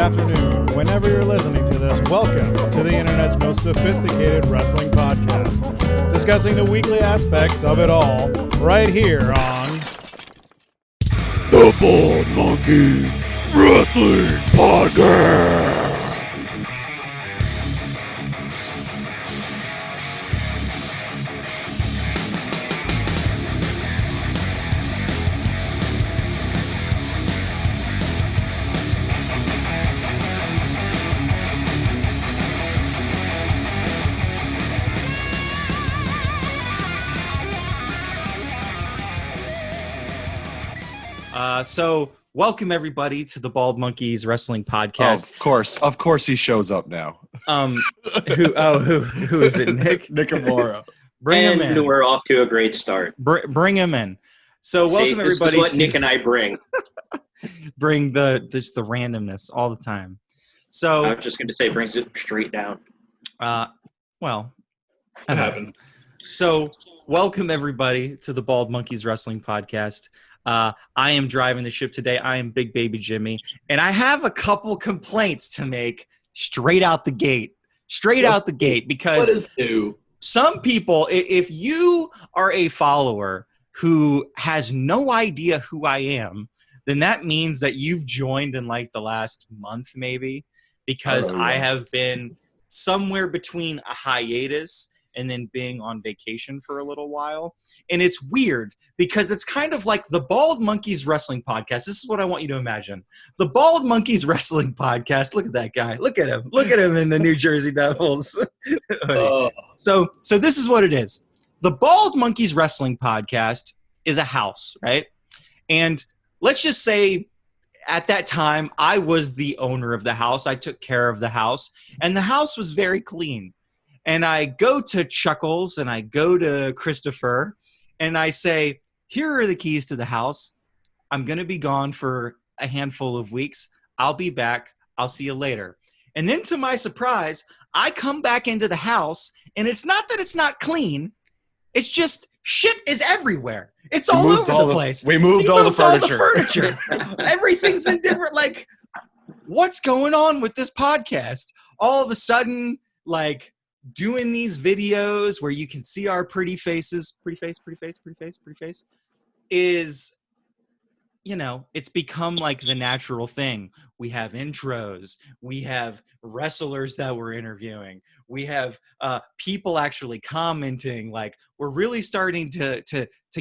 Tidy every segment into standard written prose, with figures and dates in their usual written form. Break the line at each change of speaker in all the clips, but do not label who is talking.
afternoon, whenever you're listening to this, welcome to the internet's most sophisticated wrestling podcast, discussing the weekly aspects of it all, right here on
The Bald Monkeys Wrestling Podcast.
So welcome everybody to the Bald Monkeys Wrestling Podcast.
Oh, of course he shows up now.
Who is it?
Nickapedia.
Bring him in.
And we're off to a great start.
Bring him in. So welcome
this
everybody.
is what Nick and I bring.
Bring the randomness all the time. So
I was just going to say brings it straight down.
Well, that happens. So welcome everybody to the Bald Monkeys Wrestling Podcast. I am driving the ship today. I am Big Baby Jimmy, and I have a couple complaints to make straight out the gate. Because
what is new?
Some people, if you are a follower who has no idea who I am, then that means that you've joined in like the last month maybe, because I have been somewhere between a hiatus and then being on vacation for a little while. And it's weird because it's kind of like the Bald Monkeys Wrestling Podcast. This is what I want you to imagine. The Bald Monkeys Wrestling Podcast. Look at that guy. Look at him. Look at him in the New Jersey Devils. So this is what it is. The Bald Monkeys Wrestling Podcast is a house, right? And let's just say at that time, I was the owner of the house. I took care of the house, and the house was very clean. And I go to Chuckles and I go to Christopher and I say, here are the keys to the house. I'm going to be gone for a handful of weeks. I'll be back. I'll see you later. And then to my surprise, I come back into the house and it's not that it's not clean. It's just shit is everywhere. It's all over the place.
We moved all the
furniture. Everything's in different, like, what's going on with this podcast? All of a sudden, like, doing these videos where you can see our pretty faces, is, you know, it's become like the natural thing. We have intros. We have wrestlers that we're interviewing. We have people actually commenting. Like, we're really starting to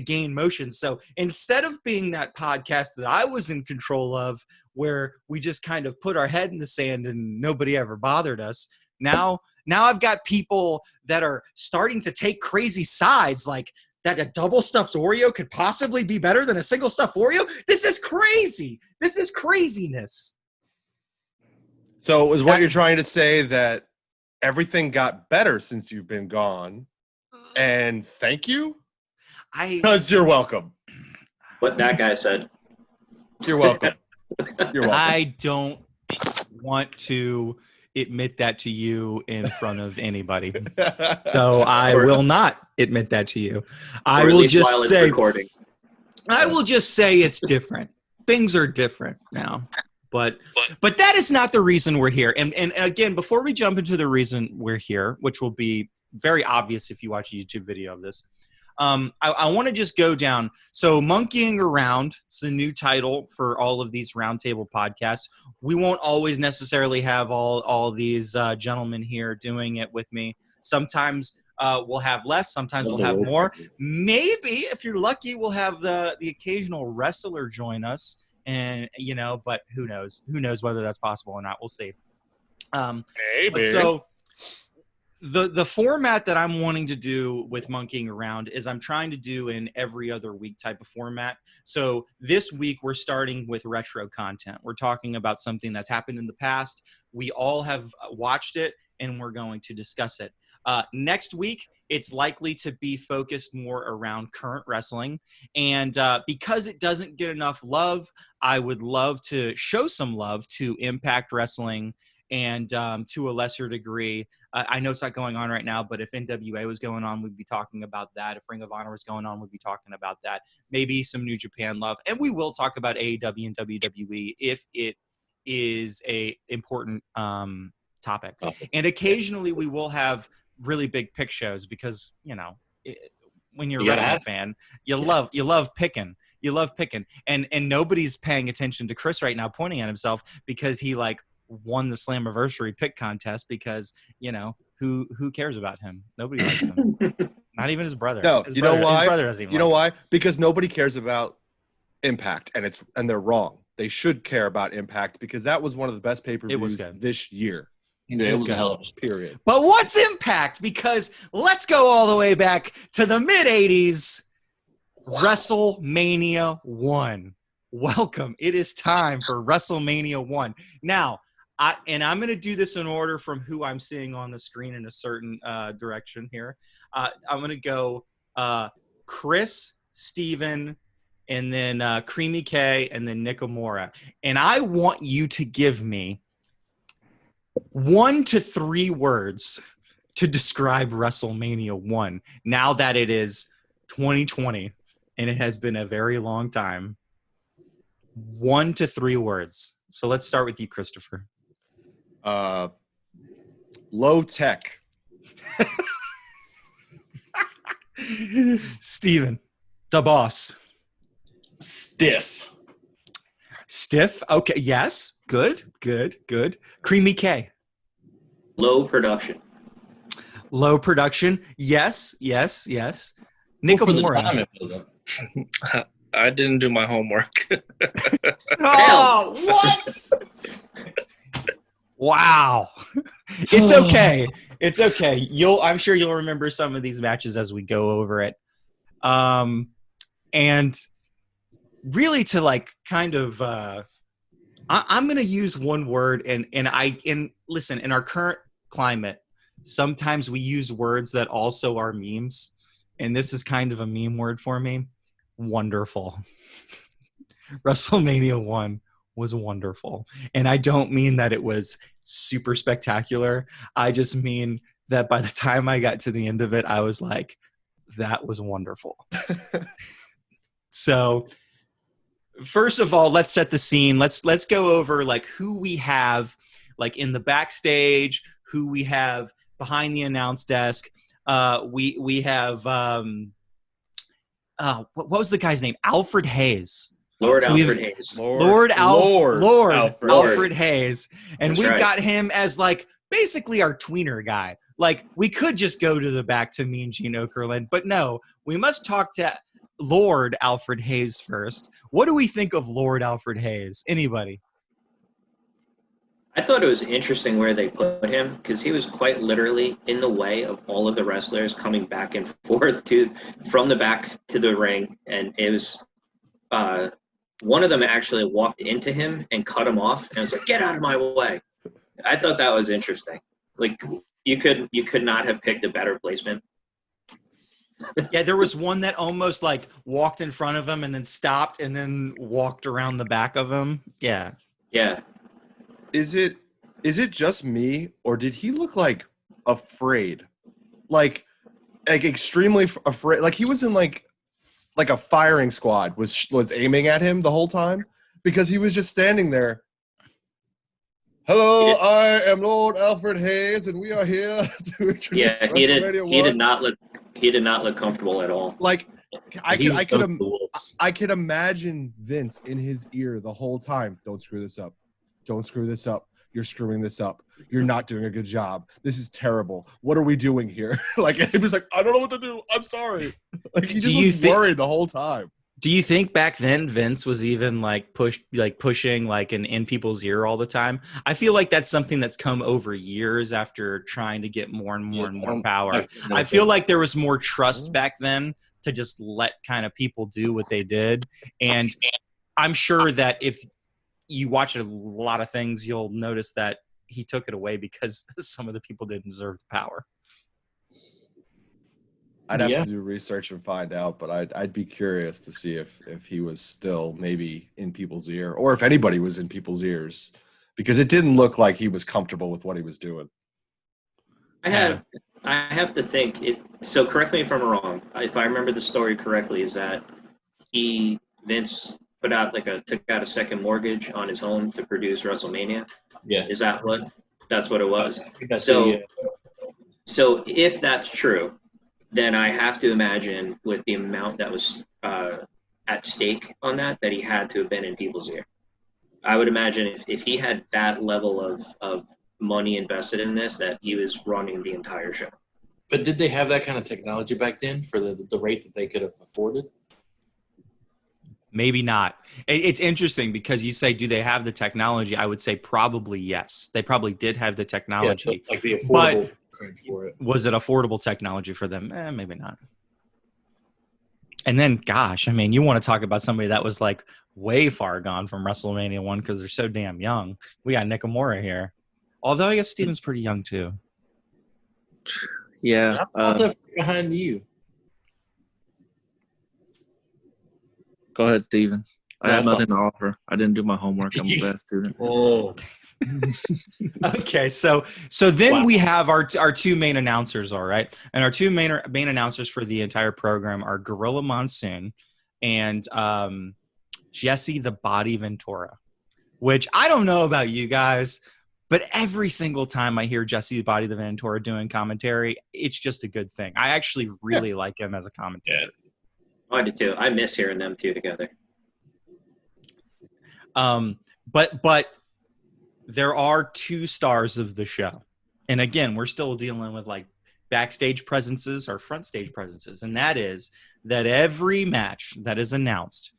gain motion. So instead of being that podcast that I was in control of, where we just kind of put our head in the sand and nobody ever bothered us, Now I've got people that are starting to take crazy sides, like that a double stuffed Oreo could possibly be better than a single stuffed Oreo. This is crazy. This is craziness.
So is what you're trying to say that everything got better since you've been gone? And thank you? Because you're welcome.
What that guy said.
You're welcome. You're welcome.
I don't want to admit that to you in front of anybody. So I will not admit that to you. I will just say it's different. Things are different now. But that is not the reason we're here. And again, before we jump into the reason we're here, which will be very obvious if you watch a YouTube video of this, I want to just go down. So Monkeying Around is the new title for all of these roundtable podcasts. We won't always necessarily have all these gentlemen here doing it with me. Sometimes we'll have less. Sometimes we'll have more. Maybe, if you're lucky, we'll have the occasional wrestler join us. And, you know, but who knows? Who knows whether that's possible or not? We'll see.
Maybe.
So the format that I'm wanting to do with Monkeying Around is I'm trying to do an every other week type of format. So this week we're starting with retro content. We're talking about something that's happened in the past. We all have watched it and we're going to discuss it. Next week, it's likely to be focused more around current wrestling. And because it doesn't get enough love, I would love to show some love to Impact Wrestling and to a lesser degree, I know it's not going on right now, but if NWA was going on, we'd be talking about that. If Ring of Honor was going on, we'd be talking about that. Maybe some New Japan love. And we will talk about AEW and WWE if it is a important topic. And occasionally we will have really big pick shows because, when you're a wrestling fan, you love picking. You love picking. And nobody's paying attention to Chris right now pointing at himself because he won the Slammiversary pick contest because, who cares about him? Nobody likes him. Not even his brother.
No,
his
you know why?
His brother doesn't even
you know why? Because nobody cares about Impact, and they're wrong. They should care about Impact because that was one of the best pay-per-views this year.
Yeah, it was a hell of a
period.
But what's Impact? Because let's go all the way back to the mid-'80s. WrestleMania 1. Welcome. It is time for WrestleMania 1. Now, I'm going to do this in order from who I'm seeing on the screen in a certain direction here. I'm going to go Chris, Steven, and then Creamy K, and then Nickapedia. And I want you to give me 1 to 3 words to describe WrestleMania 1 now that it is 2020 and it has been a very long time. 1 to 3 words. So let's start with you, Christopher.
Low tech.
Steven, the boss.
Stiff.
Stiff? Okay, yes. Good. Creamy K.
Low production.
Low production. Yes.
Well, for the time it wasn't.
I didn't do my homework.
Oh, what? Wow. It's okay. It's okay. I'm sure you'll remember some of these matches as we go over it. And really to kind of I'm going to use one word and listen, in our current climate, sometimes we use words that also are memes. And this is kind of a meme word for me. Wonderful. WrestleMania 1 was wonderful. And I don't mean that it was super spectacular. I just mean that by the time I got to the end of it, I was like, that was wonderful. So first of all, let's set the scene. Let's go over who we have in the backstage, who we have behind the announce desk. We have what was the guy's name? Alfred Hayes.
Lord Alfred Hayes.
Lord Alfred Hayes. And
That's
we've got him as basically our tweener guy. We could just go to the back to Mean Gene Okerlund, but no, we must talk to Lord Alfred Hayes first. What do we think of Lord Alfred Hayes? Anybody?
I thought it was interesting where they put him because he was quite literally in the way of all of the wrestlers coming back and forth from the back to the ring. And it was one of them actually walked into him and cut him off and was like, "Get out of my way." I thought that was interesting. You could not have picked a better placement.
Yeah, there was one that almost walked in front of him and then stopped and then walked around the back of him. Yeah.
Yeah.
Is it just me, or did he look afraid? Extremely afraid. He was in a firing squad was aiming at him the whole time because he was just standing there. Hello, I am Lord Alfred Hayes, and we are here to introduce WrestleMania 1.
He did not look comfortable at all.
I could imagine Vince in his ear the whole time. Don't screw this up. Don't screw this up. You're screwing this up. You're not doing a good job. This is terrible. What are we doing here? He was like, I don't know what to do. I'm sorry. He just was worried the whole time.
Do you think back then Vince was even pushing in people's ear all the time? I feel like that's something that's come over years after trying to get more and more and more power. I feel like there was more trust back then to just let kind of people do what they did. And I'm sure that if you watch a lot of things, you'll notice that he took it away because some of the people didn't deserve the power.
I'd have to do research and find out, but I'd be curious to see if he was still maybe in people's ear, or if anybody was in people's ears, because it didn't look like he was comfortable with what he was doing.
I have to think it. So correct me if I'm wrong. If I remember the story correctly, is that Vince put out took out a second mortgage on his home to produce WrestleMania.
Yeah.
Is that what? That's what it was.
That's
So,
it, yeah.
so if that's true, then I have to imagine with the amount that was at stake on that he had to have been in people's ear. I would imagine if he had that level of money invested in this, that he was running the entire show.
But did they have that kind of technology back then for the rate that they could have afforded?
Maybe not. It's interesting because you say, do they have the technology? I would say probably yes. They probably did have the technology.
Yeah, like the affordable for it.
Was it affordable technology for them? Maybe not. And then, gosh, I mean, you want to talk about somebody that was like way far gone from WrestleMania 1 because they're so damn young. We got Nakamura here. Although I guess Steven's pretty young too.
Yeah.
Not that far behind you.
Go ahead, Steven. I have
That's
nothing to offer. I didn't do my homework. I'm the best student.
Oh.
Okay, so then we have our two main announcers, all right? And our two main announcers for the entire program are Gorilla Monsoon and Jesse the Body Ventura, which I don't know about you guys, but every single time I hear Jesse the Body the Ventura doing commentary, it's just a good thing. I actually really like him as a commentator.
I do too. I miss hearing them two together.
But there are two stars of the show. And again, we're still dealing with like backstage presences or front stage presences. And that is that every match that is announced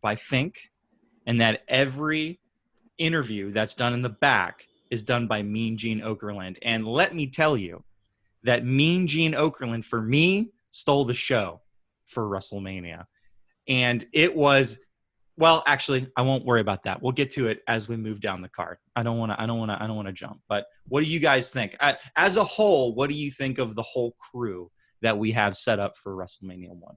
by Fink, and that every interview that's done in the back is done by Mean Gene Okerlund. And let me tell you that Mean Gene Okerlund, for me, stole the show for WrestleMania. And it was, well, actually, I won't worry about that. We'll get to it as we move down the card. I don't want to jump. But what do you guys think? As a whole, what do you think of the whole crew that we have set up for WrestleMania 1?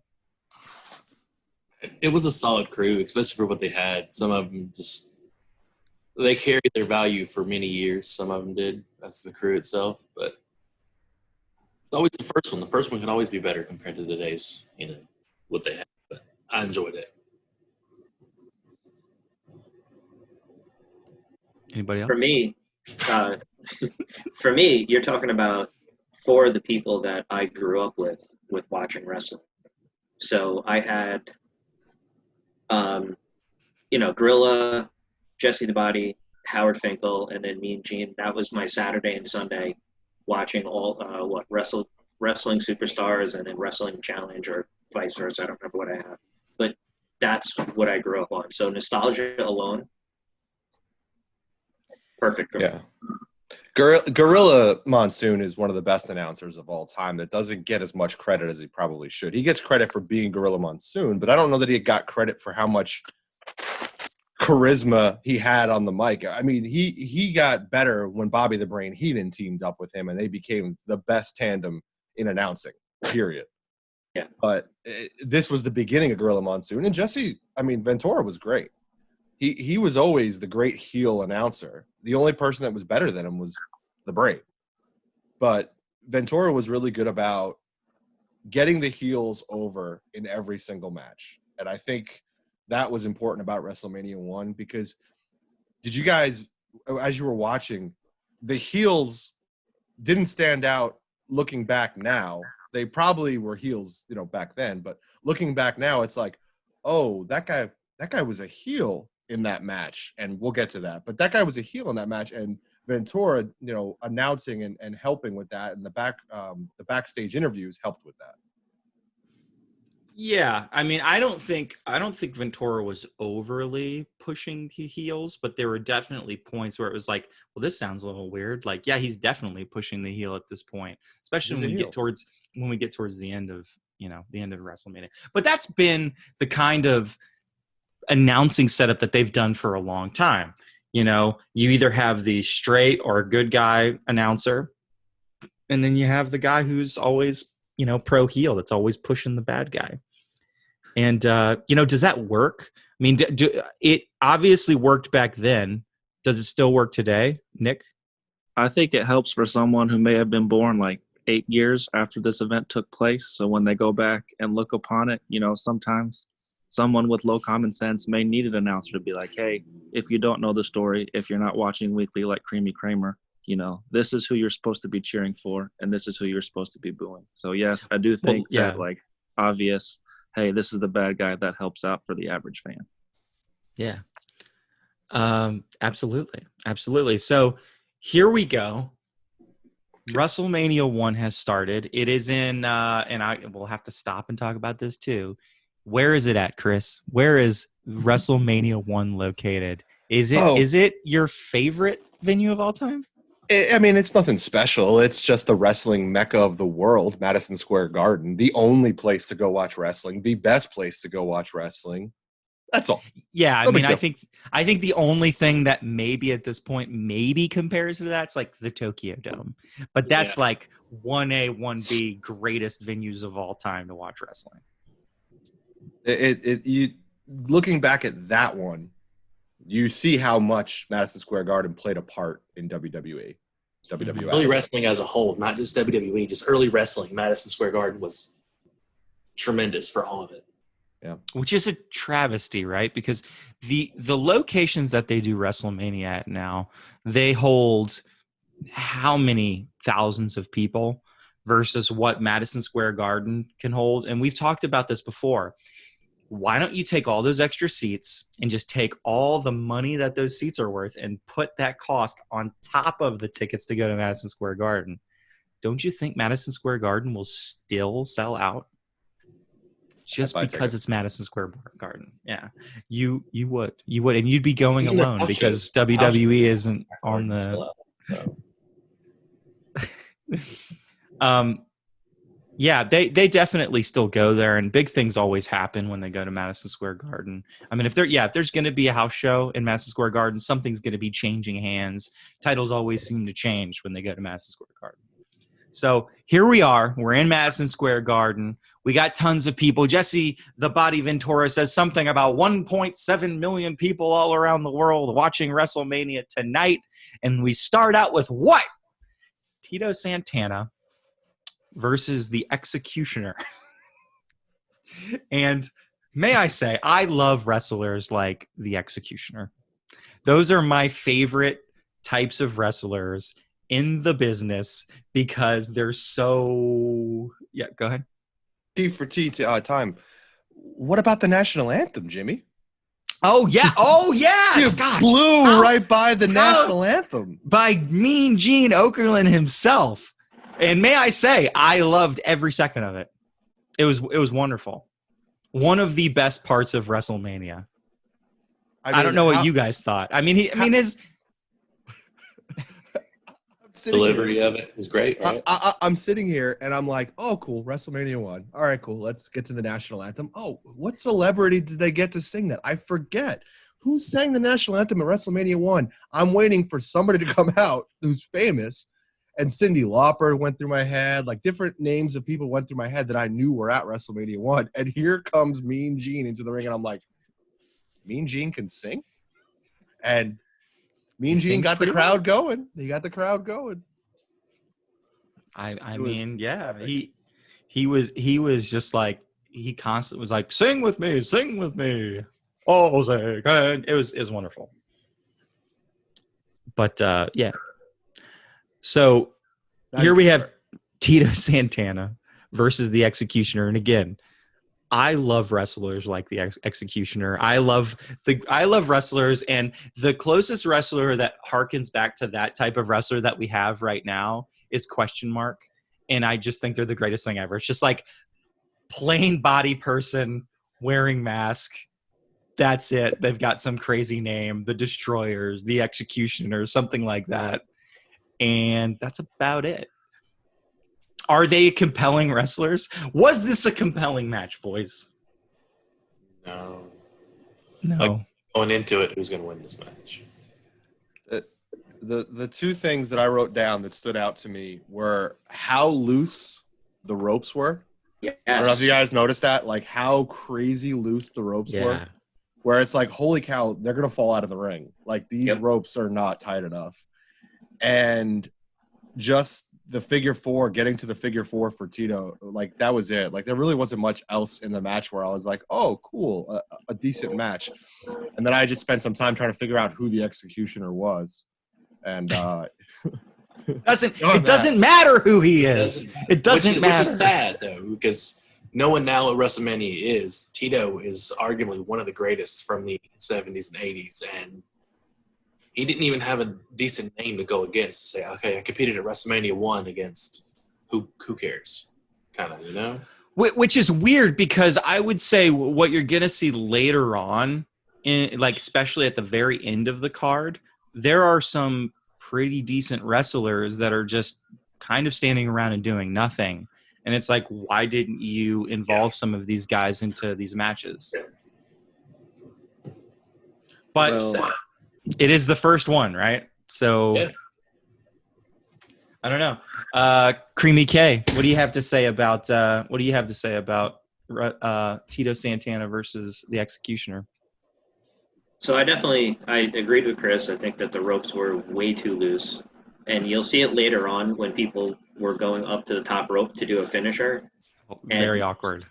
It was a solid crew, especially for what they had. Some of them they carried their value for many years. Some of them did. That's the crew itself. But it's always the first one. The first one can always be better compared to today's, what they had. But I enjoyed it.
Anybody else?
For me, you're talking about for the people that I grew up with watching wrestling. So I had, Gorilla, Jesse the Body, Howard Finkel, and then Mean Gene. That was my Saturday and Sunday watching all wrestling superstars and then wrestling challenge or vice versa. I don't remember what I have, but that's what I grew up on. So nostalgia alone, perfect for me.
Yeah. Gorilla Monsoon is one of the best announcers of all time that doesn't get as much credit as he probably should. He gets credit for being Gorilla Monsoon, but I don't know that he got credit for how much charisma he had on the mic. I mean, he got better when Bobby the Brain Heenan teamed up with him, and they became the best tandem in announcing, period.
Yeah.
But this was the beginning of Gorilla Monsoon, and Ventura was great. He was always the great heel announcer. The only person that was better than him was the Brain. But Ventura was really good about getting the heels over in every single match. And I think that was important about WrestleMania 1 because did you guys, as you were watching, the heels didn't stand out looking back now. They probably were heels, back then. But looking back now, it's like, oh, that guy was a heel in that match, and we'll get to that. But that guy was a heel in that match, and Ventura, announcing and helping with that, and the backstage interviews helped with that.
Yeah, I mean, I don't think Ventura was overly pushing heels, but there were definitely points where it was like, well, this sounds a little weird. Like, yeah, he's definitely pushing the heel at this point, especially when we get towards the end of WrestleMania. But that's been the kind of announcing setup that they've done for a long time. You either have the straight or a good guy announcer, and then you have the guy who's always pro heel, that's always pushing the bad guy. And does that work? I mean, it obviously worked back then. Does it still work today, Nick?
I think it helps for someone who may have been born like 8 years after this event took place. So when they go back and look upon it, sometimes someone with low common sense may need an announcer to be like, hey, if you don't know the story, if you're not watching weekly like Creamy Kramer, this is who you're supposed to be cheering for, and this is who you're supposed to be booing. So yes, I do think that like obvious, hey, this is the bad guy, that helps out for the average fan.
Yeah. Absolutely. So here we go. WrestleMania 1 has started. It is in, and I will have to stop and talk about this too. Where is it at, Chris? Where is WrestleMania 1 located? Is it your favorite venue of all time?
I mean, it's nothing special. It's just the wrestling mecca of the world, Madison Square Garden, the only place to go watch wrestling, the best place to go watch wrestling. That's all.
Yeah, I mean, I think the only thing that maybe at this point maybe compares to that's like the Tokyo Dome, but that's like 1A, 1B greatest venues of all time to watch wrestling.
You looking back at that one, you see how much Madison Square Garden played a part in WWE.
Early wrestling as a whole, not just WWE, just early wrestling. Madison Square Garden was tremendous for all of it.
Yeah.
Which is a travesty, right? Because the locations that they do WrestleMania at now, they hold how many thousands of people versus what Madison Square Garden can hold. And we've talked about this before. Why don't you take all those extra seats and just take all the money that those seats are worth and put that cost on top of the tickets to go to Madison Square Garden? Don't you think Madison Square Garden will still sell out? Just because it's Madison Square Garden. Yeah. You would. And you'd be going alone because WWE isn't on the... Yeah, they definitely still go there, and big things always happen when they go to Madison Square Garden. I mean, if there's going to be a house show in Madison Square Garden, something's going to be changing hands. Titles always seem to change when they go to Madison Square Garden. So here we are. We're in Madison Square Garden. We got tons of people. Jesse the Body Ventura says something about 1.7 million people all around the world watching WrestleMania tonight. And we start out with what? Tito Santana versus the Executioner. And may I say, I love wrestlers like the Executioner. Those are my favorite types of wrestlers in the business because they're so... Yeah, go ahead.
T for T time. What about the national anthem, Jimmy?
Oh, yeah.
You blew right by the national anthem.
By Mean Gene Okerlund himself. And may I say, I loved every second of it. It was wonderful. One of the best parts of WrestleMania. I don't know what you guys thought. I mean, his
delivery of it was great, right?
I'm sitting here and I'm like, oh, cool, WrestleMania 1. All right, cool. Let's get to the national anthem. Oh, what celebrity did they get to sing that? I forget. Who sang the national anthem at WrestleMania 1? I'm waiting for somebody to come out who's famous. And Cyndi Lauper went through my head. Like different names of people went through my head that I knew were at WrestleMania 1. And here comes Mean Gene into the ring. And I'm like, Mean Gene can sing? And Mean Gene got the crowd going. He got the crowd going.
I mean, yeah. He was just like, he constantly was like, sing with me. Oh, sing. It was wonderful. But yeah. So here we have Tito Santana versus the Executioner. And again, I love wrestlers like the Executioner. I love wrestlers, and the closest wrestler that harkens back to that type of wrestler that we have right now is Question Mark. And I just think they're the greatest thing ever. It's just like plain body person wearing mask. That's it. They've got some crazy name, the Destroyers, the Executioner, something like that. And that's about it. Are they compelling wrestlers? Was this a compelling match, boys?
No.
No.
Going into it, who's going to win this match?
The two things that I wrote down that stood out to me were how loose the ropes were.
Yes.
I don't know if you guys noticed that, like how crazy loose the ropes were. Where it's like, holy cow, they're going to fall out of the ring. Like these ropes are not tight enough. And just the figure four, getting to the figure four for Tito, like that was it. Like there really wasn't much else in the match where I was like, oh, cool, a decent match. And then I just spent some time trying to figure out who the executioner was. And
it doesn't matter who he is. It doesn't matter.
Which is sad though, because no one now at WrestleMania is. Tito is arguably one of the greatest from the 70s and 80s, and he didn't even have a decent name to go against to say, okay, I competed at WrestleMania 1 against who cares, kind of, you know?
Which is weird because I would say what you're going to see later on, like especially at the very end of the card, there are some pretty decent wrestlers that are just kind of standing around and doing nothing. And it's like, why didn't you involve some of these guys into these matches? But it is the first one, right? So yeah. I don't know. Creamy K, what do you have to say about Tito Santana versus the Executioner?
So I agreed with Chris. I think that the ropes were way too loose. And you'll see it later on when people were going up to the top rope to do a finisher.
Very awkward.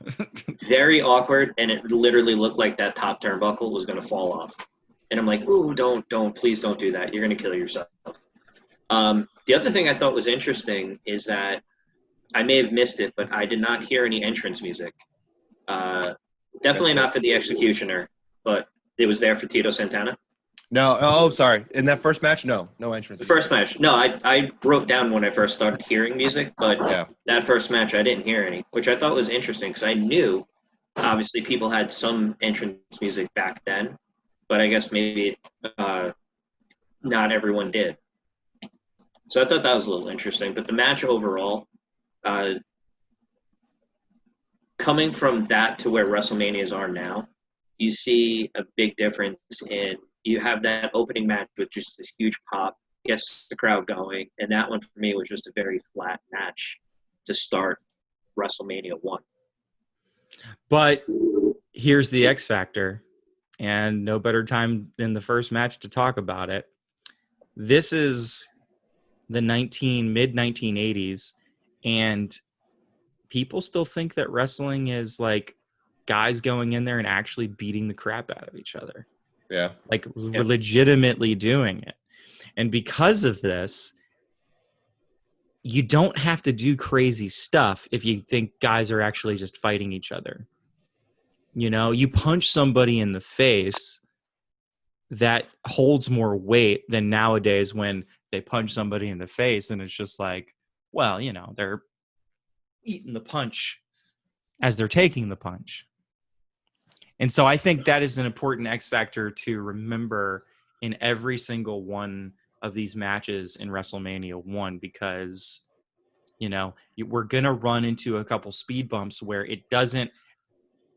Very awkward, and it literally looked like that top turnbuckle was going to fall off. And I'm like, ooh, please don't do that. You're going to kill yourself. The other thing I thought was interesting is that I may have missed it, but I did not hear any entrance music. Definitely not for the Executioner, but it was there for Tito Santana.
No, oh, sorry. In that first match, no entrance.
The first match, no, I wrote down when I first started hearing music, but that first match I didn't hear any, which I thought was interesting because I knew, obviously, people had some entrance music back then, but I guess maybe not everyone did. So I thought that was a little interesting. But the match overall, coming from that to where WrestleManias are now, you see a big difference in. You have that opening match with just this huge pop, gets the crowd going, and that one for me was just a very flat match to start WrestleMania 1.
But here's the X factor, and no better time than the first match to talk about it. This is the mid-1980s, and people still think that wrestling is like guys going in there and actually beating the crap out of each other.
Yeah.
Like legitimately doing it. And because of this, you don't have to do crazy stuff if you think guys are actually just fighting each other. You know, you punch somebody in the face, that holds more weight than nowadays when they punch somebody in the face and it's just like, well, you know, they're eating the punch as they're taking the punch. And so I think that is an important X factor to remember in every single one of these matches in WrestleMania 1, because, you know, we're going to run into a couple speed bumps where it doesn't,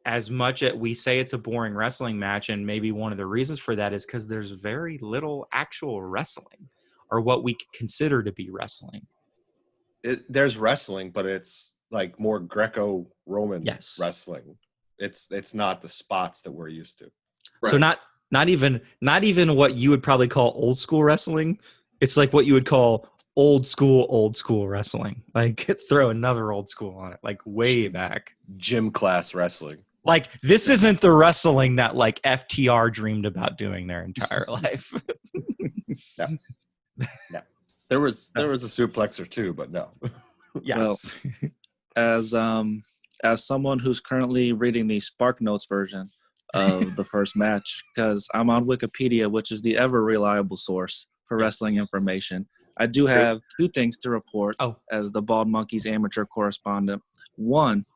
as much as we say it's a boring wrestling match, and maybe one of the reasons for that is because there's very little actual wrestling, or what we consider to be wrestling.
There's wrestling, but it's like more Greco-Roman wrestling. It's not the spots that we're used to.
Right. So not even what you would probably call old school wrestling. It's like what you would call old school wrestling. Like throw another old school on it, like way back.
Gym class wrestling.
Like this isn't the wrestling that like FTR dreamed about doing their entire life.
No. There was a suplex or two, but no.
Yes.
Well, as someone who's currently reading the Spark Notes version of the first match, because I'm on Wikipedia, which is the ever reliable source for wrestling information, I do have two things to report as the Bald Monkey's amateur correspondent. One,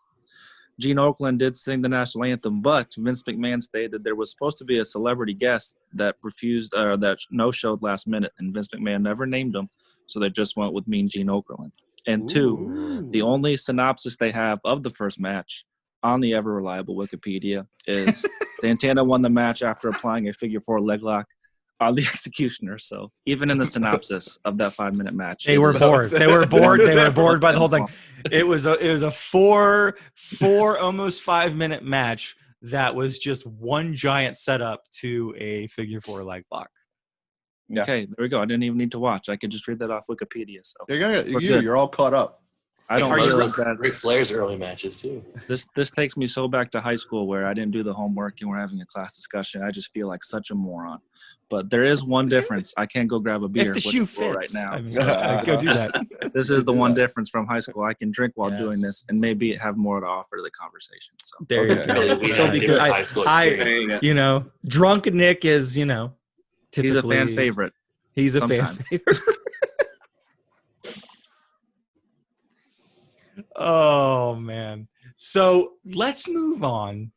Gene Okerlund did sing the national anthem, but Vince McMahon stated there was supposed to be a celebrity guest that refused, that no-showed last minute, and Vince McMahon never named him, so they just went with Mean Gene Okerlund. And two, the only synopsis they have of the first match on the ever-reliable Wikipedia is Santana won the match after applying a figure four leg lock on the Executioner. So even in the synopsis of that 5-minute match,
they were bored. They were bored. They were bored by the whole thing. It was a four almost 5-minute match that was just one giant setup to a figure four leg lock.
Yeah.
Okay, there we go. I didn't even need to watch. I could just read that off Wikipedia. So
You're all caught up.
I don't
Are you
realize that
Ric Flair's early matches too?
this takes me so back to high school where I didn't do the homework and we're having a class discussion. I just feel like such a moron. But there is one difference. I can't go grab a beer
If the
with
shoe
the floor right
fits,
now.
I mean, go do that.
This is the one difference from high school. I can drink while
Yes.
doing this and maybe have more to offer to the conversation. So
There you
Okay.
go.
Really, we
Still
had a
because
high school experience.
drunk Nick is,
he's a
typically
fan favorite.
He's a
sometimes.
fan favorite. Oh man. So let's move on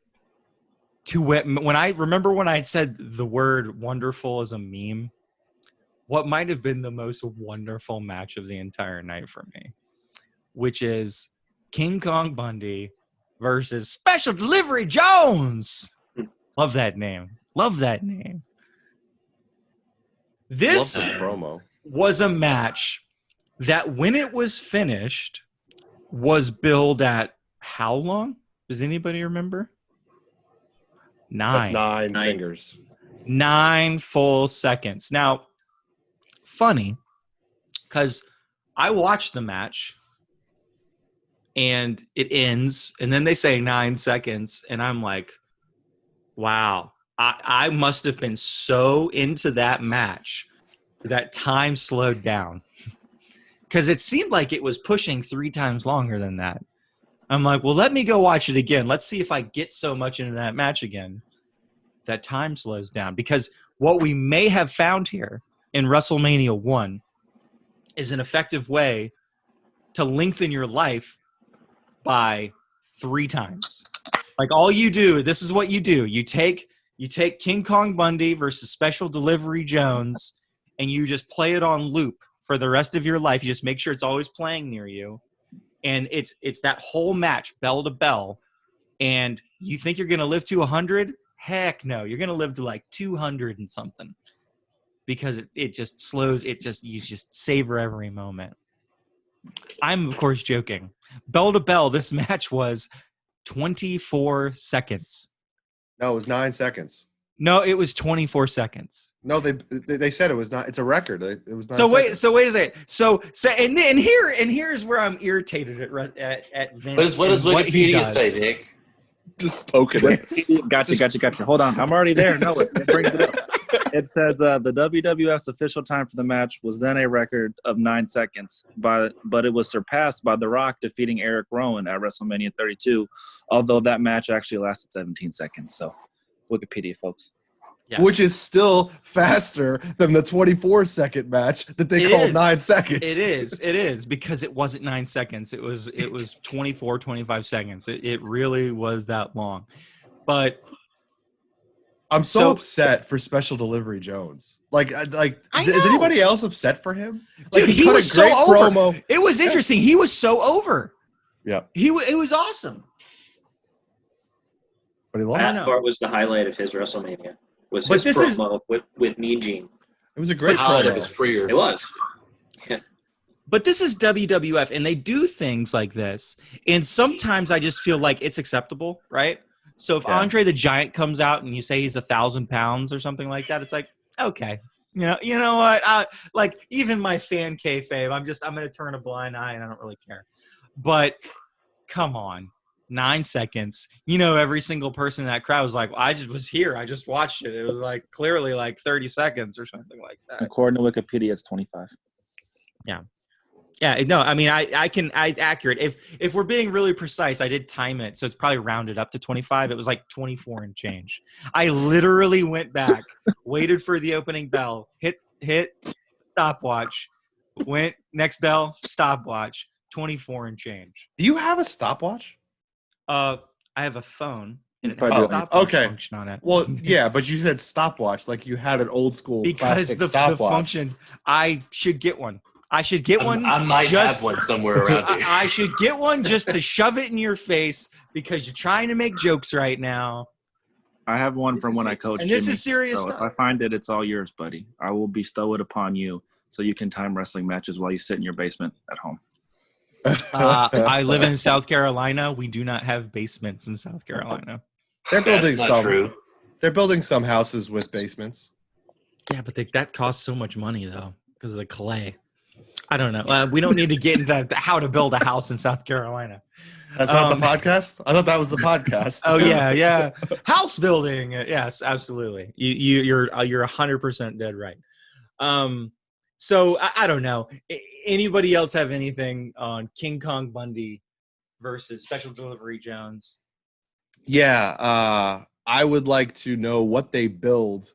to when I said the word wonderful as a meme, what might have been the most wonderful match of the entire night for me, which is King Kong Bundy versus Special Delivery Jones. Love that name. This
Love this promo.
was a match that when it was finished was billed at how long? Does anybody remember?
That's 9
Nine.
fingers.
9 full seconds. Now, funny, because I watched the match and it ends, and then they say 9 seconds, and I'm like, wow, I must have been so into that match that time slowed down. Because it seemed like it was pushing 3 times longer than that. I'm like, well, let me go watch it again. Let's see if I get so much into that match again that time slows down. Because what we may have found here in WrestleMania 1 is an effective way to lengthen your life by 3 times. Like all you do, this is what you do. You take King Kong Bundy versus Special Delivery Jones, and you just play it on loop for the rest of your life. You just make sure it's always playing near you. And it's that whole match, bell to bell. And you think you're going to live to 100? Heck no. You're going to live to like 200 and something. Because it just slows. You just savor every moment. I'm, of course, joking. Bell to bell, this match was 24 seconds.
No, it was 9 seconds.
No, it was 24 seconds.
No, they said it was not. It's a record. It was 9
So
seconds.
wait a second. So here's where I'm irritated at Vince.
What does
and he
Wikipedia
does.
say, Nick?
Just poking it.
Gotcha. Hold on. I'm already there. No, it brings it up. It says the WWF's official time for the match was then a record of 9 seconds, but it was surpassed by The Rock defeating Eric Rowan at WrestleMania 32, although that match actually lasted 17 seconds. So, Wikipedia, folks.
Yeah.
Which is still faster than the 24-second match that they
It
called
is.
9 seconds.
It is because it wasn't 9 seconds. It was 24, 25 seconds. It really was that long. But
I'm so
So-
upset for Special Delivery Jones.
I
Is
know.
anybody else upset for him?
Dude, he
cut
was
a great
so over.
promo.
It was interesting. He was so over.
Yeah,
It was awesome.
but he
I
lost.
know.
That part was the highlight of his WrestleMania. Was
But
his
this is-
promo with Mean Gene.
It was a
The
great
highlight of
promo.
his career.
It was.
But this is WWF, and they do things like this. And sometimes I just feel like it's acceptable, right? So if
Yeah.
Andre the Giant comes out and you say he's 1,000 pounds or something like that, it's like, okay. You know what? Like, even my fan kayfabe, I'm going to turn a blind eye, and I don't really care. But come on. 9 seconds. Every single person in that crowd was like, well, I just was here. I just watched it. It was like clearly like 30 seconds or something like that.
According to Wikipedia, it's 25.
Yeah, no, I mean, I accurate. If we're being really precise, I did time it, so it's probably rounded up to 25. It was like 24 and change. I literally went back, waited for the opening bell, hit stopwatch, went next bell, stopwatch, 24 and change.
Do you have a stopwatch?
I have a phone and it
Probably
has a
do.
stopwatch
Okay.
function on it.
Well, yeah, but you said stopwatch like you had an old school
Because
plastic
the
stopwatch.
function, I should get one. I should get one.
I might
just-
have one somewhere around here.
I should get one just to shove it in your face because you're trying to make jokes right now.
I have one from when I coached.
And this
Jimmy.
is serious
So if
stuff.
I find it, it's all yours, buddy. I will bestow it upon you so you can time wrestling matches while you sit in your basement at home.
I live in South Carolina. We do not have basements in South Carolina.
They're building
That's not
some.
true.
They're building some houses with basements.
Yeah, but that costs so much money though because of the clay. I don't know. We don't need to get into how to build a house in South Carolina.
That's not the podcast. I thought that was the podcast.
Oh yeah, house building. Yes, absolutely. You're 100% dead right. So I don't know. Anybody else have anything on King Kong Bundy versus Special Delivery Jones?
Yeah, I would like to know what they build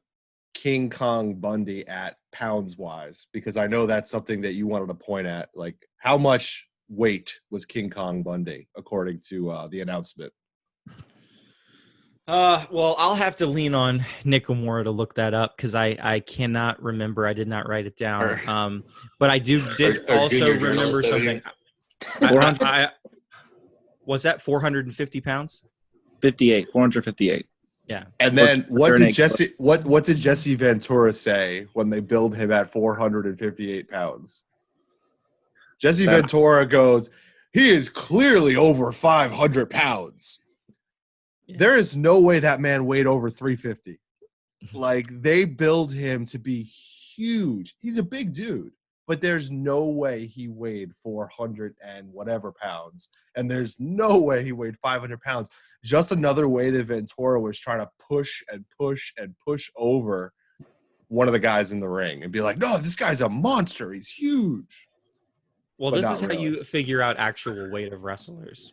King Kong Bundy at pounds wise, because I know that's something that you wanted to point at. Like, how much weight was King Kong Bundy according to the announcement?
Well, I'll have to lean on Nickapedia to look that up because I cannot remember. I did not write it down. But I did also
junior
remember
journalist over
something.
here.
Was that 450 pounds?
458.
Yeah.
And then what did Jesse Ventura say when they billed him at 458 pounds? Jesse Ventura goes, he is clearly over 500 pounds.
Yeah.
There is no way that man weighed over 350. Like, they build him to be huge. He's a big dude, but there's no way he weighed 400 and whatever pounds. And there's no way he weighed 500 pounds. Just another way that Ventura was trying to push and push and push over one of the guys in the ring and be like, no, this guy's a monster. He's huge.
Well,
But
this
not
is how
really.
you figure out actual weight of wrestlers.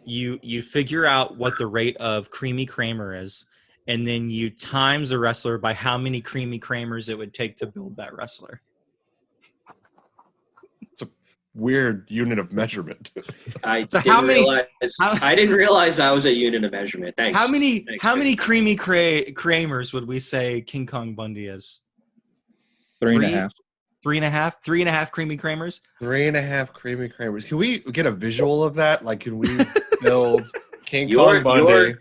You figure out what the rate of Creamy Kramer is, and then you times a wrestler by how many Creamy Kramers it would take to build that wrestler.
It's a weird unit of measurement.
I
So
didn't realize I was a unit of measurement. Thanks.
How many
Thanks.
Creamy Kramers would we say King Kong Bundy is?
3.5.
3.5? 3.5 Creamy Kramers?
3.5 Creamy Kramers. Can we get a visual of that? Like, can we build King Kong Bundy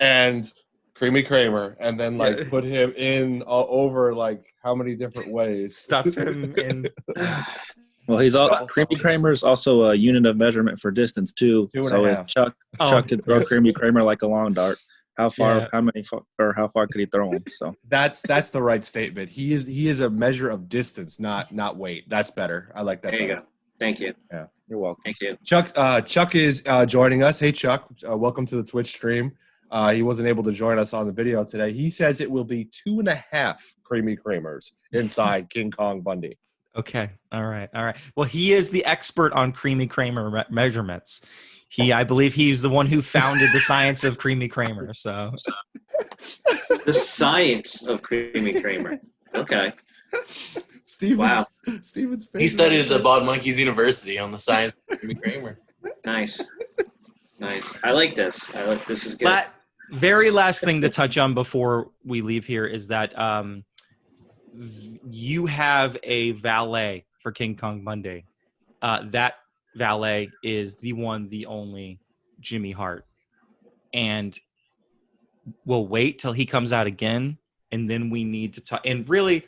and Creamy Kramer and then, like, put him in over, like, how many different ways?
Stuff him in.
Well, he's all Creamy Kramer is also a unit of measurement for distance too.
2.5.
So if Chuck could throw Creamy Kramer like a long dart, how far could he throw him? So
That's the right statement. He is a measure of distance, not weight. That's better. I like that.
There you
better.
go. Thank you.
Yeah,
you're welcome.
Thank you.
Chuck is joining us. Hey, Chuck, welcome to the Twitch stream. He wasn't able to join us on the video today. He says it will be 2.5 Creamy Kramers inside King Kong Bundy.
Okay. All right. Well, he is the expert on Creamy Kramer measurements. I believe he's the one who founded the science of Creamy Kramer. So
The science of Creamy Kramer. Okay.
Steven's face.
He studied at the Bod Monkeys University on the science of Jimmy Kramer.
Nice. I like this. This is good.
Very last thing to touch on before we leave here is that you have a valet for King Kong Bundy. That valet is the one, the only Jimmy Hart. And we'll wait till he comes out again, and then we need to talk. And really,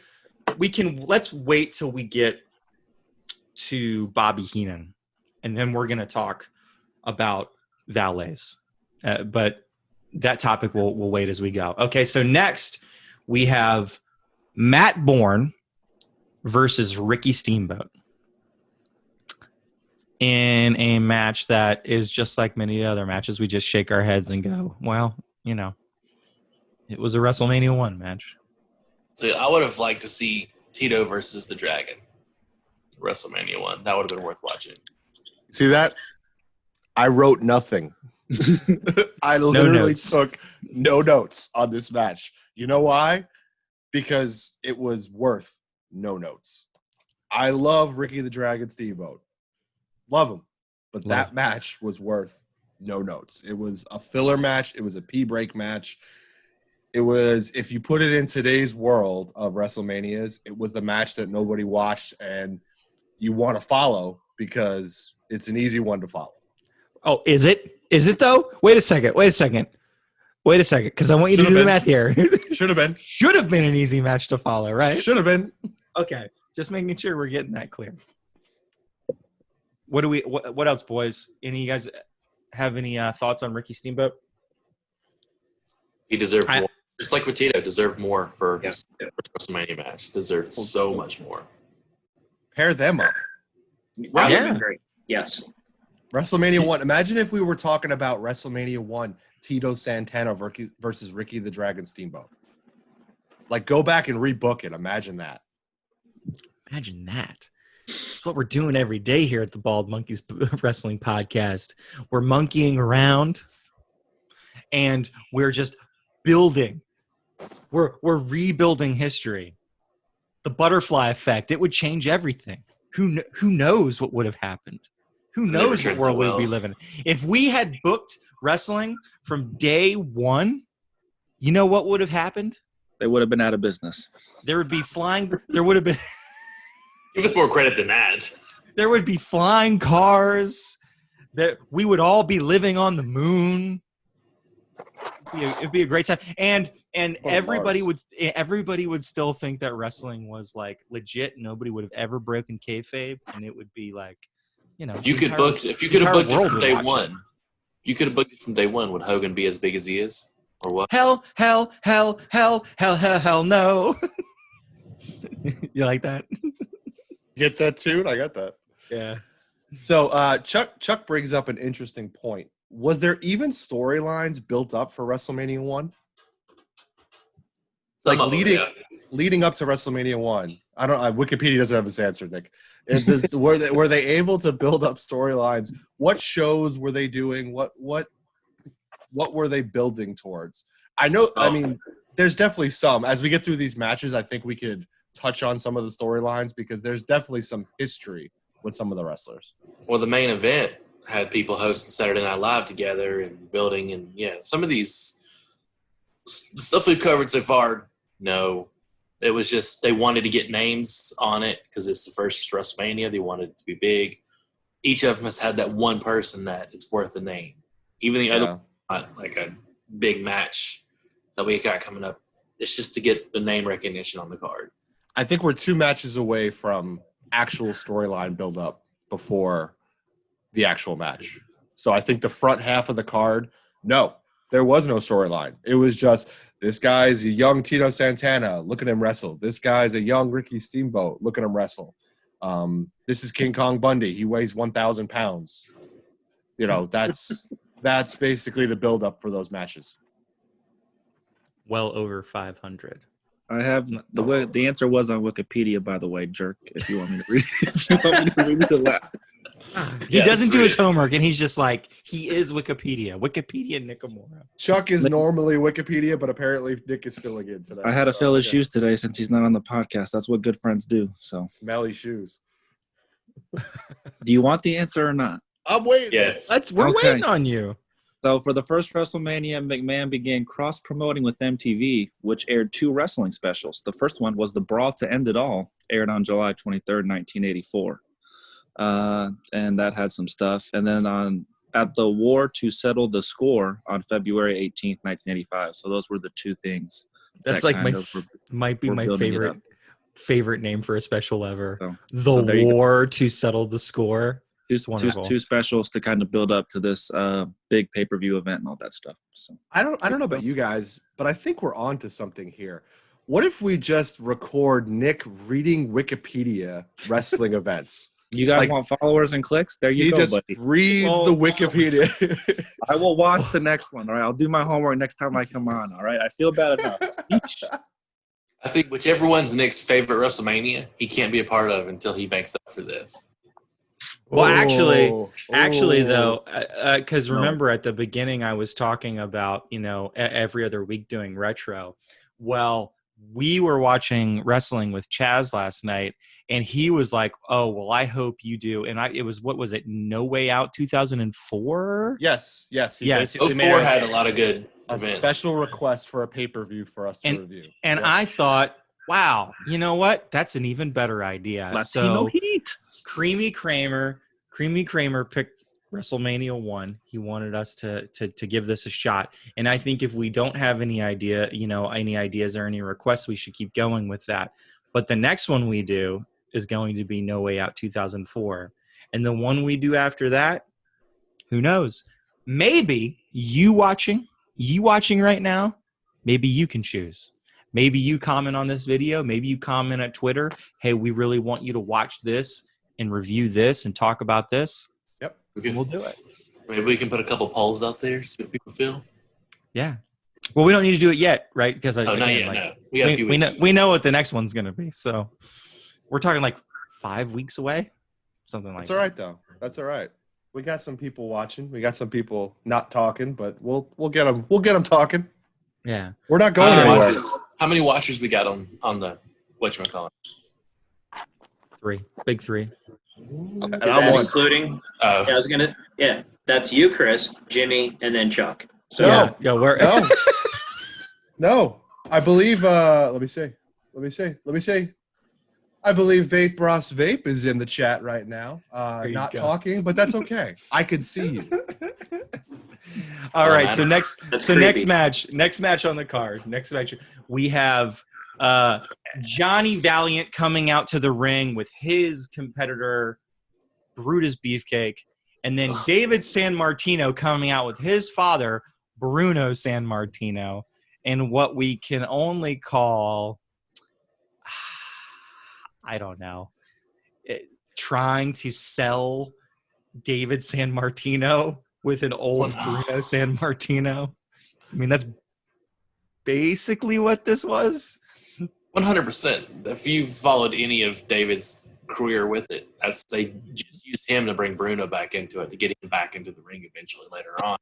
let's wait till we get to Bobby Heenan, and then we're going to talk about valets. But that topic will wait as we go. Okay, so next we have Matt Borne versus Ricky Steamboat in a match that is just like many other matches. We just shake our heads and go, well, it was a WrestleMania 1 match.
So I would have liked to see Tito versus the Dragon. WrestleMania 1. That would have been worth watching.
See that? I wrote nothing. I literally took no notes on this match. You know why? Because it was worth no notes. I love Ricky the Dragon Steamboat. Love him. But that match was worth no notes. It was a filler match. It was a pee break match. It was, if you put it in today's world of WrestleManias, it was the match that nobody watched and you want to follow because it's an easy one to follow.
Oh, is it? Is it though? Wait a second. Because I want you to do the math here.
Should have been.
Should have been an easy match to follow, right?
Should have been.
Okay. Just making sure we're getting that clear. What else, boys? Any of you guys have any thoughts on Ricky Steamboat?
He deserved more Just like with Tito, deserved more for his first WrestleMania match. Deserved so much more.
Pair them up.
That
Yeah.
would be great. Yes.
WrestleMania 1. Imagine if we were talking about WrestleMania 1, Tito Santana versus Ricky the Dragon Steamboat. Like, go back and rebook it. Imagine that.
Imagine that. It's what we're doing every day here at the Bald Monkeys Wrestling Podcast. We're monkeying around, and we're just building. We're rebuilding history. The butterfly effect. It would change everything. Who knows what would have happened? Who knows what world we'd be living in? If we had booked wrestling from day one, you know what would have happened?
They would have been out of business.
There would be flying. There would have been.
Give us more credit than that.
There would be flying cars. That we would all be living on the moon. It'd be a great time, and everybody would still think that wrestling was like legit. Nobody would have ever broken kayfabe, and it would be like, you know,
If you could have booked it from day one, you could have booked it from day one. Would Hogan be as big as he is, or what?
Hell, no. You like that?
Get that tune? I got that.
Yeah.
So Chuck brings up an interesting point. Was there even storylines built up for WrestleMania 1? Like leading up to WrestleMania 1. I don't. Wikipedia doesn't have this answer, Nick. Were they able to build up storylines? What shows were they doing? What were they building towards? I know. I mean, there's definitely some. As we get through these matches, I think we could touch on some of the storylines because there's definitely some history with some of the wrestlers.
Well, the main event had people hosting Saturday Night Live together and building, and some of these the stuff we've covered so far. No, it was just they wanted to get names on it because it's the first WrestleMania. They wanted it to be big. Each of them has had that one person that it's worth a name. Even the other, not like a big match that we got coming up. It's just to get the name recognition on the card.
I think we're 2 matches away from actual storyline build up before the actual match. So I think the front half of the card, no, there was no storyline. It was just, this guy's a young Tito Santana. Look at him wrestle. This guy's a young Ricky Steamboat. Look at him wrestle. This is King Kong Bundy. He weighs 1,000 pounds. You know, that's basically the build up for those matches.
Well over 500.
I have the answer was on Wikipedia, by the way, jerk. If you want me to read it, if you want me to read it aloud.
He doesn't do his homework, and he's just like, he is Wikipedia. Wikipedia Nickapedia.
Chuck is normally Wikipedia, but apparently Nick is filling in today.
I had to fill his shoes today since he's not on the podcast. That's what good friends do. So
smelly shoes.
Do you want the answer or not?
I'm waiting.
Yes.
We're waiting on you.
So for the first WrestleMania, McMahon began cross-promoting with MTV, which aired 2 wrestling specials. The first one was The Brawl to End It All, aired on July 23rd, 1984. And that had some stuff. And then at the War to Settle the Score on February 18th, 1985. So those were the 2 things.
That's like might be my favorite name for a special ever. The War to Settle the Score.
Two specials to kind of build up to this big pay-per-view event and all that stuff. So
I don't know about you guys, but I think we're on to something here. What if we just record Nick reading Wikipedia wrestling events?
You guys want followers and clicks? There you go, buddy.
He just reads the Wikipedia.
I will watch the next one, all right? I'll do my homework next time I come on, all right? I feel bad enough.
I think whichever one's Nick's favorite WrestleMania, he can't be a part of until he makes up for this.
Well, actually, though, because remember at the beginning I was talking about, every other week doing retro. Well, we were watching wrestling with Chaz last night, and he was like, "Oh, well, I hope you do." And it was, what was it? No Way Out 2004?
Yes.
Yes.
04 had a lot of good events.
Special request for a pay-per-view for us to review.
And I thought, wow, you know what? That's an even better idea.
Latino Heat.
Creamy Kramer picked WrestleMania 1. He wanted us to give this a shot. And I think if we don't have any ideas or any requests, we should keep going with that. But the next one we do is going to be No Way Out 2004. And the one we do after that, who knows? Maybe you watching right now, maybe you can choose. Maybe you comment on this video. Maybe you comment at Twitter. Hey, we really want you to watch this and review this and talk about this.
Yep.
We'll do it.
Maybe we can put a couple polls out there, see what people feel.
Yeah. Well, we don't need to do it yet, right? Because
Not yet. No. We got a few weeks.
We know what the next one's going to be. So we're talking like 5 weeks away, something like that.
That's all right, though. That's all right. We got some people watching. We got some people not talking, but we'll get them. We'll get them talking.
Yeah.
We're not going anywhere.
How many watchers we got on the whatchamacallit?
3. Big 3.
And
Is
I'm
that
one.
including? Yeah, I was gonna. Yeah, that's you, Chris, Jimmy, and then Chuck. So
No.
Yeah, where?
No. No. I believe, let me see. I believe Vape Bros Vape is in the chat right now.
you
Not
go.
talking, but that's okay. I could see you.
All
Oh,
right.
man.
So next
creepy.
next match on the card. Next match, we have Johnny Valiant coming out to the ring with his competitor Brutus Beefcake, and then David Sammartino coming out with his father Bruno Sammartino, in what we can only call, I don't know, trying to sell David Sammartino with an old Bruno Sammartino. I mean, that's basically what this was.
100%. If you've followed any of David's career with it, they just used him to bring Bruno back into it, to get him back into the ring eventually later on.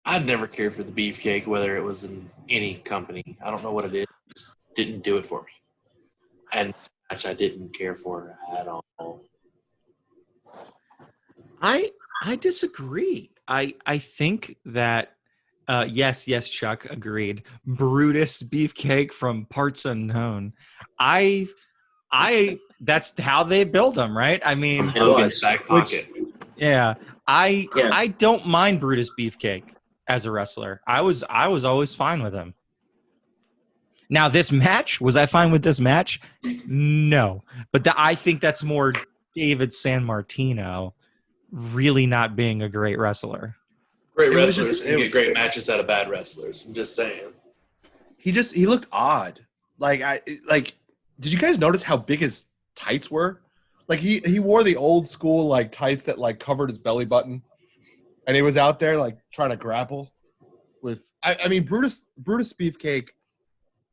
I'd never cared for the Beefcake, whether it was in any company. I don't know what it is. It just didn't do it for me. And I didn't care for at all.
I disagree. I think that yes, Chuck agreed. Brutus Beefcake from Parts Unknown. That's how they build them, right? I mean,
From Hogan's back pocket.
yeah. I don't mind Brutus Beefcake as a wrestler. I was always fine with him. Now, this match, was I fine with this match? No. But I think that's more David Sammartino really not being a great wrestler.
Great
It was
wrestlers
just-
can
it
get
was-
great matches out of bad wrestlers. I'm just saying.
He looked odd. Did you guys notice how big his tights were? Like he wore the old school like tights that like covered his belly button, and he was out there like trying to grapple with. I mean, Brutus Beefcake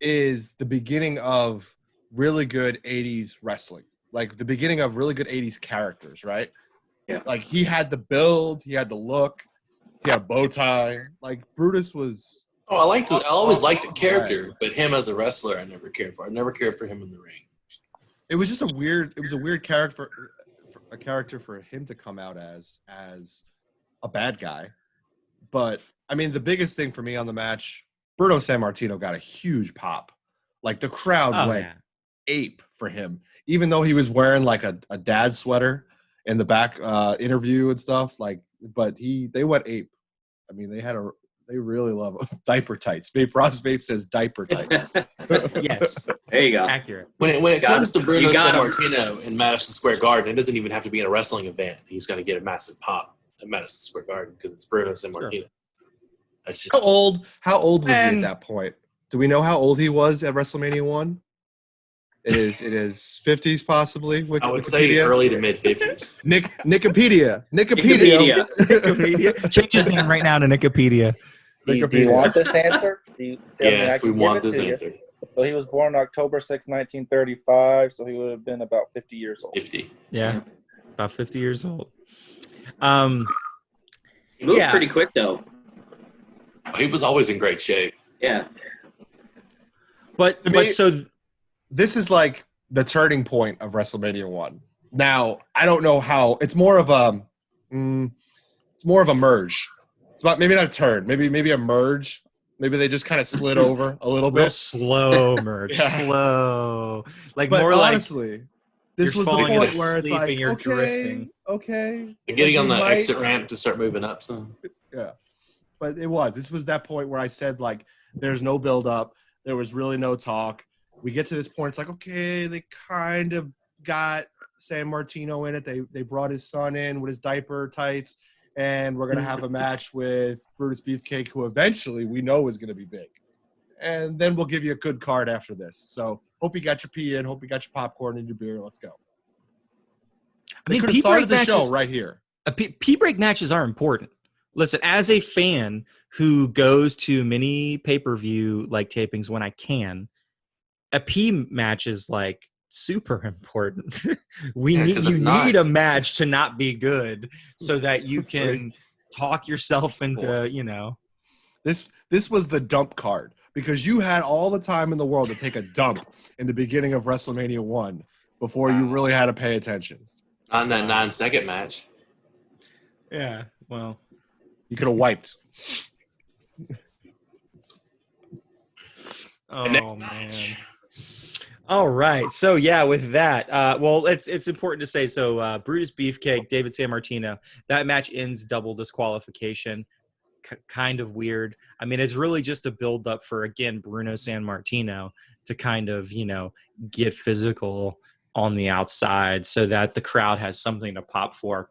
is the beginning of really good 80s wrestling, like the beginning of really good 80s characters, right?
Yeah.
Like he had the build, he had the look, he had a bow tie. Like Brutus was.
Oh, I always liked the character, but him as a wrestler, I never cared for. I never cared for him in the ring.
It was just a weird character, a character for him to come out as a bad guy. But I mean, the biggest thing for me on the match, Bruno Sammartino got a huge pop. Like the crowd went ape for him, even though he was wearing like a dad sweater in the back interview and stuff. Like, but they went ape. I mean, they really love diaper tights. Vape Ross Vape says diaper tights.
Yes.
There you go.
Accurate.
When it comes to Bruno
You got him.
Sammartino in Madison Square Garden, it doesn't even have to be in a wrestling event. He's going to get a massive pop at Madison Square Garden because it's Bruno Sammartino.
Sure.
That's just
How old was he
And-
at that point? Do we know how old he was at WrestleMania 1? It is 50s possibly.
I would say
Wikipedia.
early to mid 50s.
Nickapedia.
Nickapedia.
Change his name right now to Nickapedia.
Do you want this answer?
Yes, we want this
answer.
answer.
So he was born October 6, 1935, so he would have been about 50 years old.
50.
Yeah. About 50 years old.
He moved
Yeah.
pretty quick though.
He was always in great shape.
Yeah.
But
To me-
so
This is like the turning point of WrestleMania 1. Now, I don't know how. It's more of a merge. It's about maybe not a turn, maybe a merge. Maybe they just kind of slid over a little
real
bit.
slow merge.
Yeah.
Slow. Like
But
more like
honestly, this
you're
was the
falling
point where it's
asleep
like,
and you're
okay,
drifting.
okay.
They're getting on the
we might-
exit ramp to start moving up some.
Yeah, but this was that point where I said like, there's no build up. There was really no talk. We get to this point. It's like, okay, they kind of got Sammartino in it. They brought his son in with his diaper tights, and we're going to have a match with Brutus Beefcake, who eventually we know is going to be big. And then we'll give you a good card after this. So hope you got your pee in. Hope you got your popcorn and your beer. Let's go.
I mean,
could have started the show right here.
P-break matches are important. Listen, as a fan who goes to many pay-per-view like tapings when I can, a P match is like super important. You need a match to not be good so that you can talk yourself into, you know.
This was the dump card because you had all the time in the world to take a dump in the beginning of WrestleMania 1 before you really had to pay attention.
On that 9-second match.
Yeah, well.
You could have wiped.
Oh, man. All right. So, yeah, with that, well, it's important to say, so Brutus Beefcake, David Sammartino, that match ends double disqualification. Kind of weird. I mean, it's really just a build-up for, again, Bruno Sammartino to kind of, you know, get physical on the outside so that the crowd has something to pop for.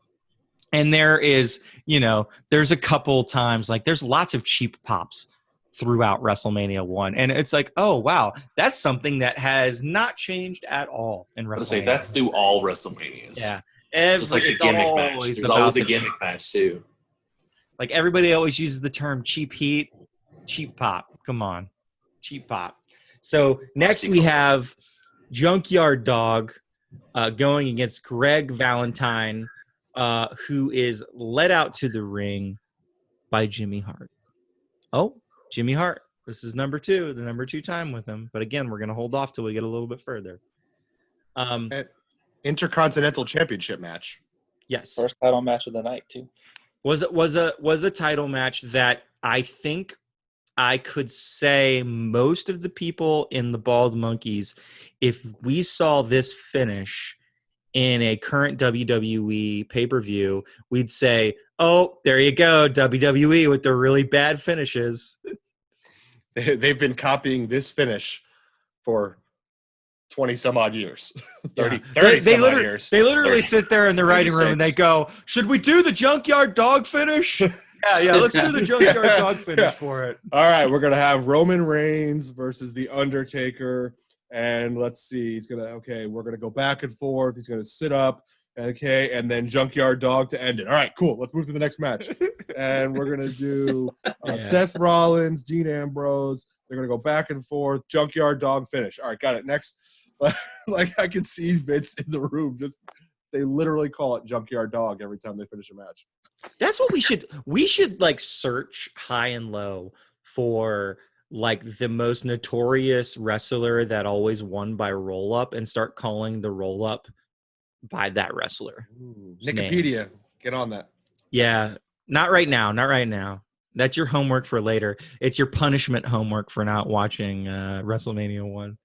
And there is, you know, there's a couple times, like there's lots of cheap pops throughout WrestleMania 1. And it's like, oh, wow, that's something that has not changed at all in WrestleMania.
That's through all WrestleManias.
Yeah.
Just like a gimmick match. There's always a gimmick match, too.
Like everybody always uses the term cheap heat, cheap pop. Come on. Cheap pop. So next we have Junkyard Dog going against Greg Valentine, who is led out to the ring by Jimmy Hart. Oh, Jimmy Hart. This is the number 2 time with him. But again, we're going to hold off till we get a little bit further.
Intercontinental Championship match.
Yes.
First title match of the night, too.
Was a title match that I think I could say most of the people in the Bald Monkeys, if we saw this finish in a current WWE pay-per-view, we'd say, oh, there you go, WWE with their really bad finishes.
They've been copying this finish for 20 some odd years. 30 some odd years.
They literally sit there in the writing room and they go, should we do the Junkyard Dog finish? Yeah, let's do the Junkyard Dog finish for it.
All right, we're going to have Roman Reigns versus The Undertaker. And let's see, we're going to go back and forth. He's going to sit up, okay, and then Junkyard Dog to end it. All right, cool. Let's move to the next match. And we're going to do Seth Rollins, Dean Ambrose. They're going to go back and forth. Junkyard Dog finish. All right, got it. Next. Like, I can see Vince in the room. They literally call it Junkyard Dog every time they finish a match.
That's what we should like search high and low for like the most notorious wrestler that always won by roll up and start calling the roll up by that wrestler.
Nickapedia, get on that.
Yeah, not right now. That's your homework for later. It's your punishment homework for not watching WrestleMania 1.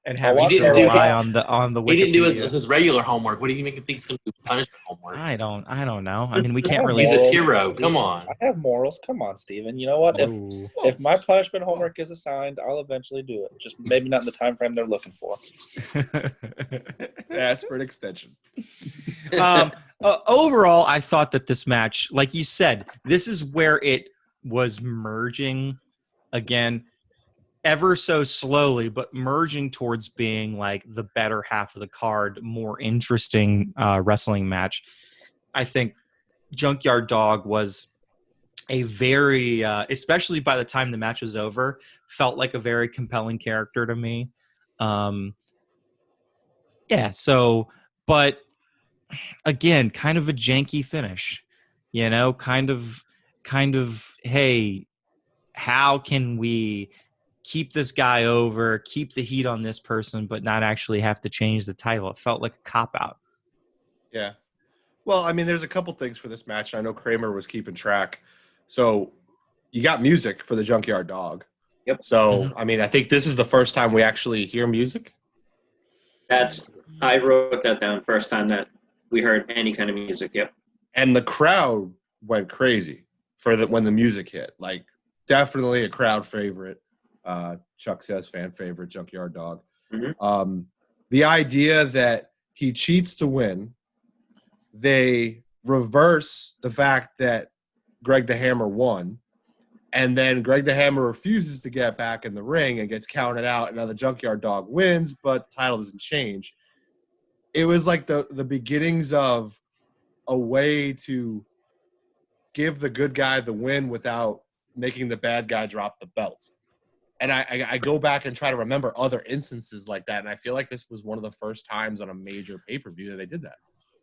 And having to rely on the Wikipedia.
He didn't do his regular homework. What do you think he's going to do? Punishment homework?
I don't know. I mean, we can't really.
He's a hero. Come on.
I have morals. Come on, Steven. You know what? If my punishment homework is assigned, I'll eventually do it. Just maybe not in the time frame they're looking for.
Ask for an extension.
Overall, I thought that this match, like you said, this is where it was merging again. Ever so slowly, but merging towards being like the better half of the card, more interesting wrestling match. I think Junkyard Dog was a very, especially by the time the match was over, felt like a very compelling character to me. But again, kind of a janky finish, you know, kind of, hey, how can we keep this guy over, keep the heat on this person, but not actually have to change the title? It felt like a cop-out.
Yeah. Well, I mean, there's a couple things for this match. I know Kramer was keeping track. So you got music for the Junkyard Dog.
Yep.
So, I mean, I think this is the first time we actually hear music.
I wrote that down, first time that we heard any kind of music. Yep.
And the crowd went crazy when the music hit. Like, definitely a crowd favorite. Chuck says fan favorite, Junkyard Dog. Mm-hmm. The idea that he cheats to win, they reverse the fact that Greg the Hammer won, and then Greg the Hammer refuses to get back in the ring and gets counted out, and now the Junkyard Dog wins, but the title doesn't change. It was like the beginnings of a way to give the good guy the win without making the bad guy drop the belt. And I go back and try to remember other instances like that, and I feel like this was one of the first times on a major pay-per-view that they did that.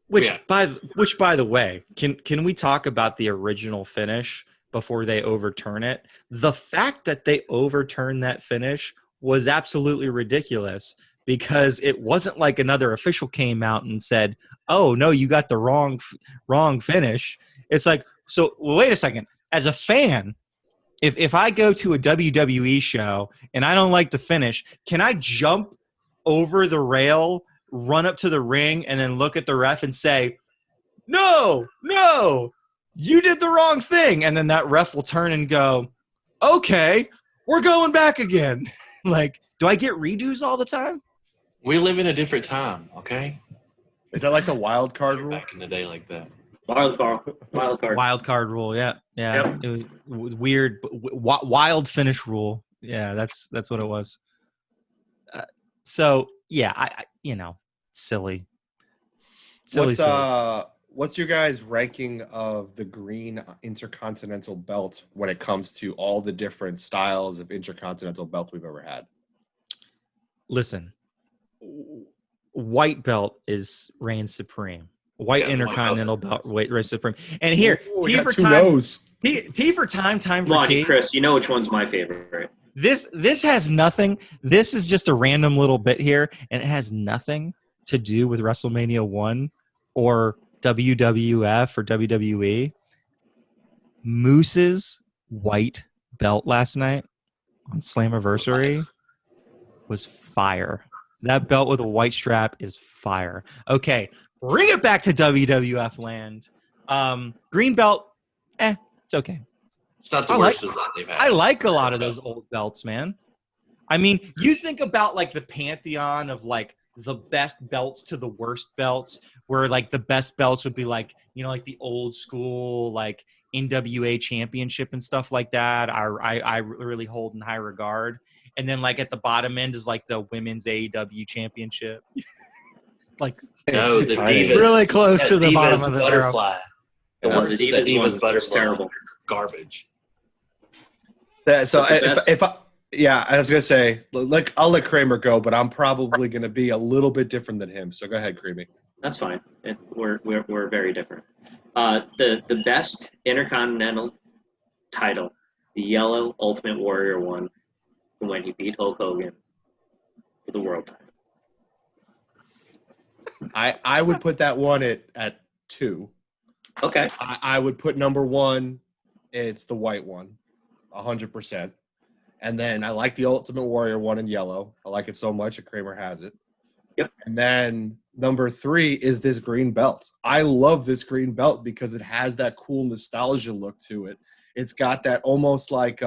Which, by the way, can we talk about the original finish before they overturn it? The fact that they overturned that finish was absolutely ridiculous, because it wasn't like another official came out and said, "Oh no, you got the wrong finish." It's like, so wait a second. As a fan, if I go to a WWE show and I don't like the finish, can I jump over the rail, run up to the ring, and then look at the ref and say, no, you did the wrong thing? And then that ref will turn and go, okay, we're going back again. Like, do I get redos all the time?
We live in a different time, okay?
Is that like the wild card rule?
Back in the day like that.
Wild card.
Wild card rule, yeah.
Yep.
It was weird. Wild finish rule. Yeah, that's what it was. So yeah, I silly.
What's your guys' ranking of the green Intercontinental belt when it comes to all the different styles of Intercontinental belt we've ever had?
Listen, white belt reigns supreme. White Intercontinental belt reigns supreme. And here, T for time. T for time for T.
Chris, you know which one's my favorite.
This has nothing. This is just a random little bit here, and it has nothing to do with WrestleMania 1 or WWF or WWE. Moose's white belt last night on Slammiversary was fire. That belt with a white strap is fire. Okay, bring it back to WWF land. Green belt, it's okay.
It's not the worst design they've had.
I like a lot of those old belts, man. I mean, you think about like the pantheon of like the best belts to the worst belts, where like the best belts would be like, like the old school like NWA championship and stuff like that. I really hold in high regard. And then like at the bottom end is like the women's AEW championship. Like
no, the Divas,
really close to the bottom of the
butterfly.
The
Divas butterfly.
Terrible.
Garbage.
So I was gonna say, like, I'll let Kramer go, but I'm probably gonna be a little bit different than him. So go ahead, Creamy.
That's fine. We're very different. The best Intercontinental title, the yellow Ultimate Warrior won when he beat Hulk Hogan for the world title.
I would put that one at 2.
Okay.
I would put number 1. It's the white one, 100%. And then I like the Ultimate Warrior one in yellow. I like it so much that Kramer has it.
Yep.
And then number 3 is this green belt. I love this green belt because it has that cool nostalgia look to it. It's got that almost like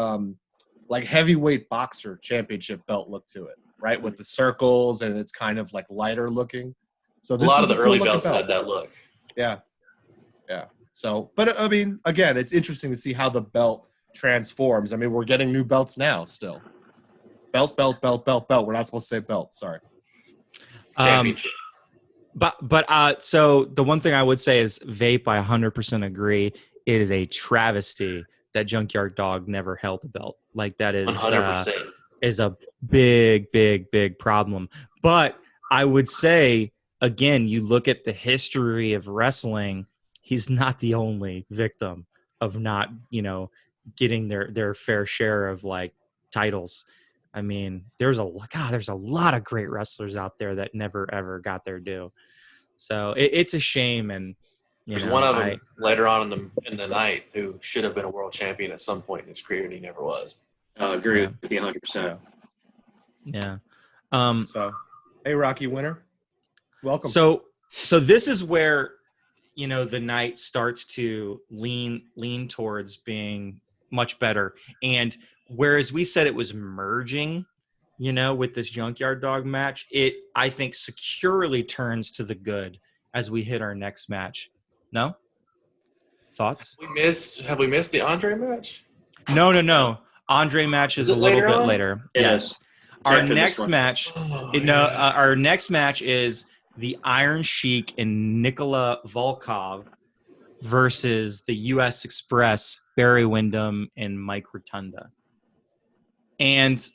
heavyweight boxer championship belt look to it, right? With the circles, and it's kind of like lighter looking. So
a lot of the early belts had that look.
Yeah. So, but I mean, again, it's interesting to see how the belt transforms. I mean, we're getting new belts now still. Belt. We're not supposed to say belt. Sorry.
Championship.
But so the one thing I would say is Vape, I 100% agree. It is a travesty that Junkyard Dog never held a belt. Like that is
100%.
Is a big problem. But I would say, again, you look at the history of wrestling, he's not the only victim of not, getting their fair share of like titles. I mean, there's a lot of great wrestlers out there that never ever got their due. So it's a shame. And
there's one of them later on in the night who should have been a world champion at some point in his career, and he never was.
Agree with you 100%.
Yeah.
So, hey, Rocky Winner, welcome.
So this is where the night starts to lean towards being much better. And whereas we said it was merging, with this Junkyard Dog match, it, I think, securely turns to the good as we hit our next match. No? Thoughts?
Have we missed the Andre match?
No. Andre match is
Is
a
it
little
later
bit
on?
later.
It
Yes.
is. It's
Our
after this
next
one.
match,
Oh,
our next match is the Iron Sheik and Nikolai Volkoff versus the U.S. Express, Barry Windham and Mike Rotunda. And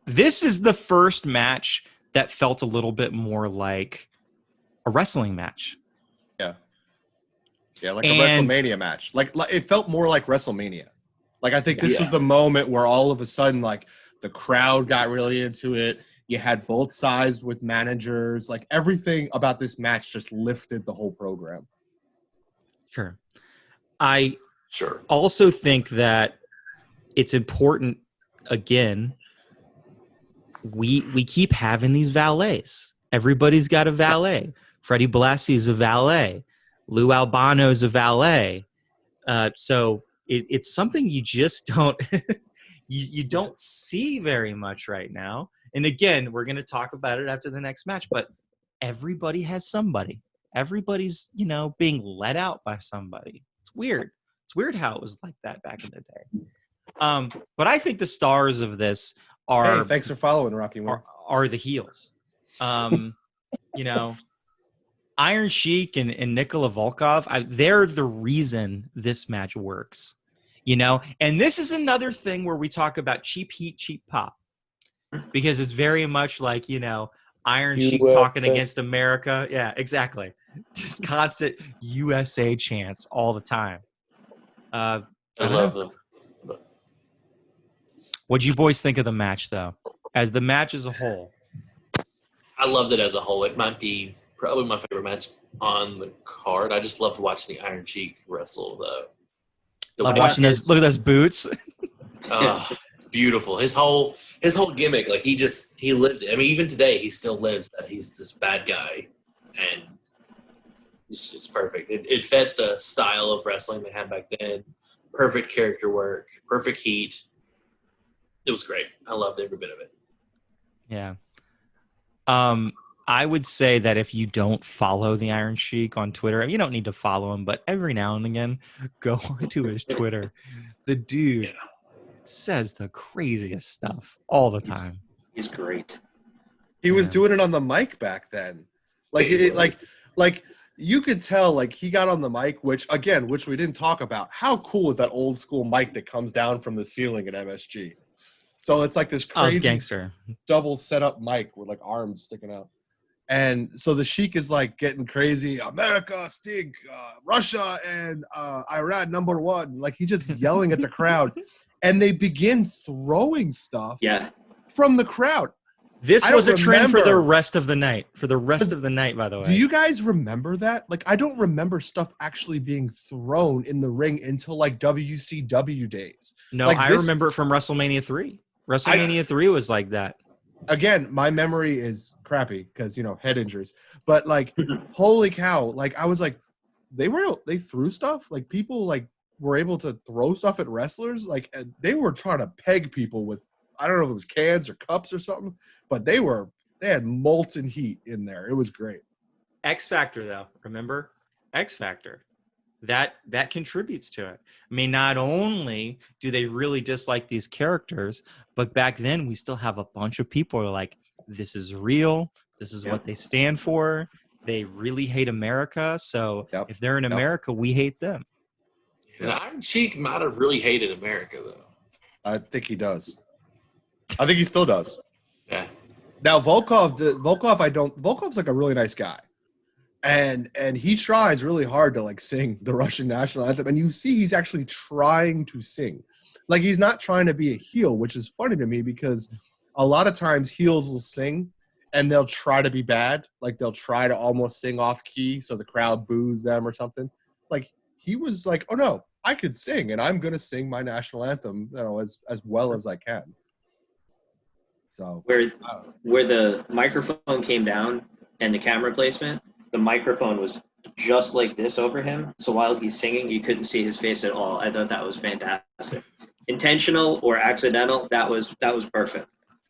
this is the first match that felt a little bit more like a wrestling match.
Yeah, like a
And-
WrestleMania match. Like it felt more like WrestleMania. Like I think this was the moment where all of a sudden, like the crowd got really into it. You had both sides with managers. Like everything about this match just lifted the whole program.
Sure. I
Sure.
also think that it's important, again, we keep having these valets. Everybody's got a valet. Freddie Blassie is a valet. Lou Albano's a valet. So it's something you just don't you don't see very much right now. And again, we're going to talk about it after the next match, but everybody has somebody. Everybody's, being let out by somebody. It's weird. It's weird how it was like that back in the day. But I think the stars of this are
Hey, thanks for following, Rocky Moore.
are the heels. Iron Sheik and Nikolai Volkoff, they're the reason this match works. And this is another thing where we talk about cheap heat, cheap pop. Because it's very much like, Iron Sheik talking against America. Yeah, exactly. Just constant USA chants all the time.
I love them.
What'd you boys think of the match, though? As the match as a whole.
I loved it as a whole. It might be probably my favorite match on the card. I just love watching the Iron Sheik wrestle, though.
Love watching those. Look at those boots.
It's beautiful. His whole gimmick, like he lived it. I mean, even today, he still lives that he's this bad guy, and it's perfect. It fit the style of wrestling they had back then. Perfect character work, perfect heat. It was great. I loved every bit of it.
Yeah. I would say that if you don't follow the Iron Sheik on Twitter, you don't need to follow him, but every now and again, go onto his Twitter. The dude says the craziest stuff all the time.
He's great.
He was doing it on the mic back then. Like you could tell, like he got on the mic, which we didn't talk about. How cool is that old school mic that comes down from the ceiling at MSG? So it's like this crazy
gangster
double setup mic with like arms sticking out. And so the Sheik is like getting crazy. America, Stig, Russia, and Iran, #1. Like he's just yelling at the crowd. And they begin throwing stuff from the crowd.
This was a trend for the rest of the night. For the rest of the night, by the way.
Do you guys remember that? Like, I don't remember stuff actually being thrown in the ring until like WCW days.
No,
like
I remember it from WrestleMania 3. WrestleMania 3 was like that.
Again, my memory is crappy because, head injuries. But like, holy cow. Like, I was like, they threw stuff? Like, people like were able to throw stuff at wrestlers? Like, they were trying to peg people with, I don't know if it was cans or cups or something, but they had molten heat in there. It was great.
X Factor, though. Remember? X Factor. That contributes to it. I mean, not only do they really dislike these characters, but back then we still have a bunch of people who are like, this is real. This is what they stand for. They really hate America. So if they're in America, we hate them.
The Iron Sheik might have really hated America, though.
I think he does. I think he still does.
Yeah.
Now Volkov's like a really nice guy. And he tries really hard to like sing the Russian national anthem. And you see he's actually trying to sing. Like he's not trying to be a heel, which is funny to me because a lot of times heels will sing and they'll try to be bad. Like they'll try to almost sing off key so the crowd boos them or something. Like he was like, oh no, I could sing and I'm going to sing my national anthem, as well as I can. So
where the microphone came down and the camera placement, the microphone was just like this over him. So while he's singing, you couldn't see his face at all. I thought that was fantastic. Intentional or accidental, that was perfect.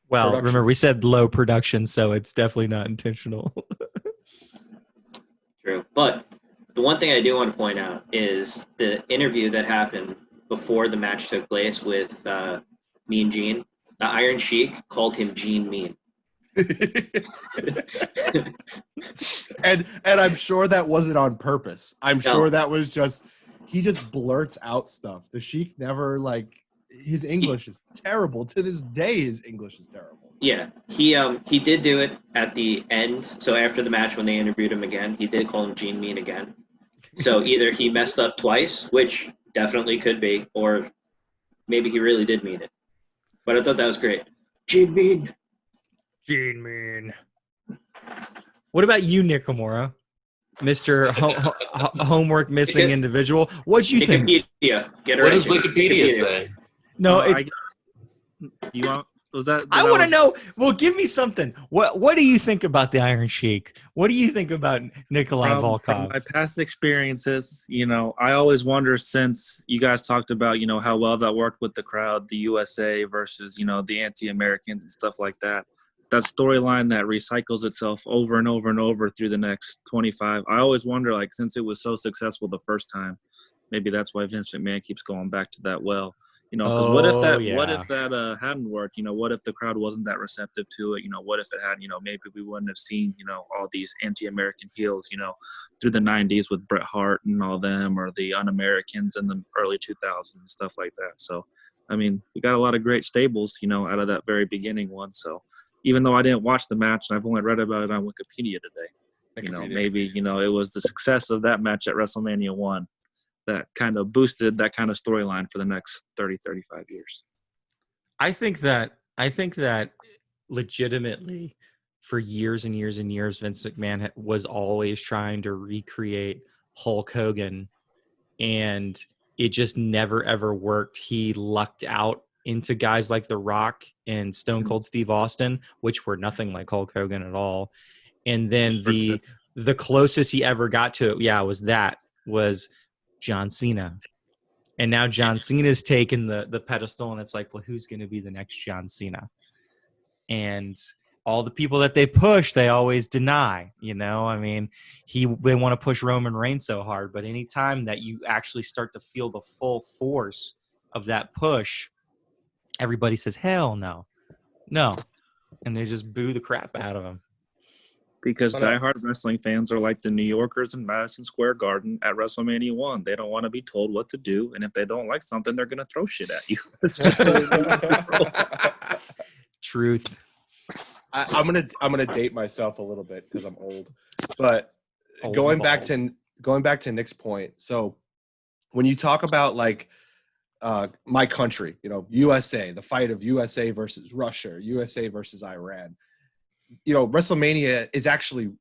Well, remember we said low production, so it's definitely not intentional.
True. But The one thing I do want to point out is the interview that happened before the match took place with Mean Gene. The Iron Sheik called him Gene Mean.
and I'm sure that wasn't on purpose. I'm sure that was just he just blurts out stuff. The Sheik never his English is terrible. To this day, his English is terrible.
Yeah, he did do it at the end. So after the match, when they interviewed him again, he did call him Gene Mean again. So either he messed up twice, which definitely could be, or maybe he really did mean it. But I thought that was great. Gene Mean.
Gene Mean.
What about you, Nakamura? Mr. Homework missing individual. What'd you think?
Nickapedia. Get her
What
right.
does Wikipedia say?
No,
you want? Was that?
I want to know. Well, give me something. What do you think about the Iron Sheik? What do you think about Nikolai
From
Volkoff?
my past experiences, I always wonder, since you guys talked about, how well that worked with the crowd, the USA versus, the anti-Americans and stuff like that. That storyline that recycles itself over and over and over through the next 25. I always wonder, since it was so successful the first time, maybe that's why Vince McMahon keeps going back to that well. Because what if that hadn't worked? What if the crowd wasn't that receptive to it? What if it had, maybe we wouldn't have seen, all these anti-American heels, through the 90s with Bret Hart and all them, or the un-Americans in the early 2000s and stuff like that. So, we got a lot of great stables, out of that very beginning one. So even though I didn't watch the match and I've only read about it on Wikipedia today, maybe, it was the success of that match at WrestleMania 1 that kind of boosted that kind of storyline for the next 30, 35 years.
I think that legitimately for years and years and years, Vince McMahon was always trying to recreate Hulk Hogan, and it just never, ever worked. He lucked out into guys like The Rock and Stone Cold Steve Austin, which were nothing like Hulk Hogan at all. And then the closest he ever got to it, was John Cena. And now John Cena's taken the pedestal, and it's like, well, who's going to be the next John Cena? And all the people that they push, they always deny, they want to push Roman Reigns so hard, but anytime that you actually start to feel the full force of that push, everybody says, hell no. And they just boo the crap out of him.
Because diehard wrestling fans are like the New Yorkers in Madison Square Garden at WrestleMania 1. They don't want to be told what to do, and if they don't like something, they're going to throw shit at you. It's just
Truth.
I'm gonna date myself a little bit because I'm old, but going back to Nick's point. So when you talk about my country, USA, the fight of USA versus Russia, USA versus Iran. WrestleMania is actually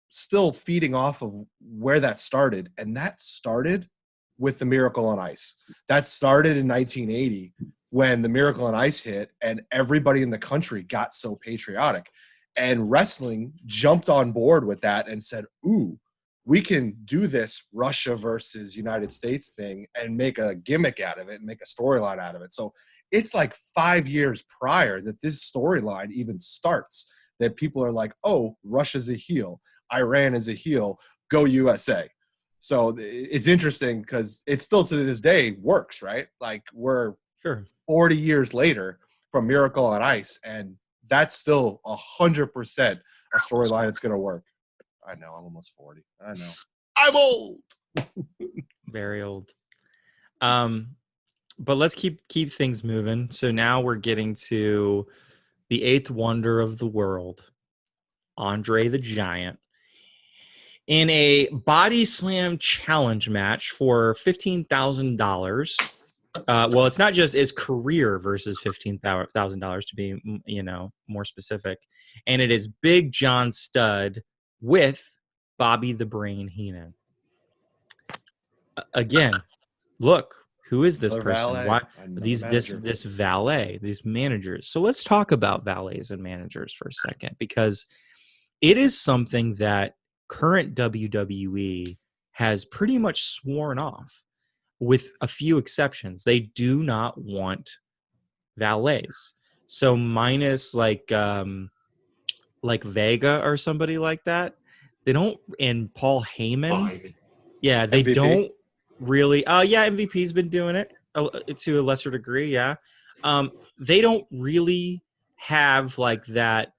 still feeding off of where that started. And that started with the Miracle on Ice. That started in 1980 when the Miracle on Ice hit and everybody in the country got so patriotic. And wrestling jumped on board with that and said, ooh, we can do this Russia versus United States thing and make a gimmick out of it and make a storyline out of it. So it's 5 years prior that this storyline even starts. That people are like, oh, Russia's a heel, Iran is a heel, go USA. So it's interesting because it still to this day works, right? We're 40 years later from Miracle on Ice, and that's still 100% a storyline that's going to work. I know, I'm almost 40. I know. I'm old.
Very old. But let's keep things moving. So now we're getting to the eighth wonder of the world, André the Giant, in a body slam challenge match for $15,000. Well, it's not just his career versus $15,000 to be, more specific. And it is Big John Studd with Bobby the Brain Heenan. Again, look. Who is this person?
Valet.
Why this valet, these managers? So let's talk about valets and managers for a second, because it is something that current WWE has pretty much sworn off, with a few exceptions. They do not want valets. So minus like Vega or somebody like that, they don't. And Paul Heyman. Yeah, they
MVP?
don't really. Yeah, MVP's been doing it to a lesser degree. Yeah, they don't really have like that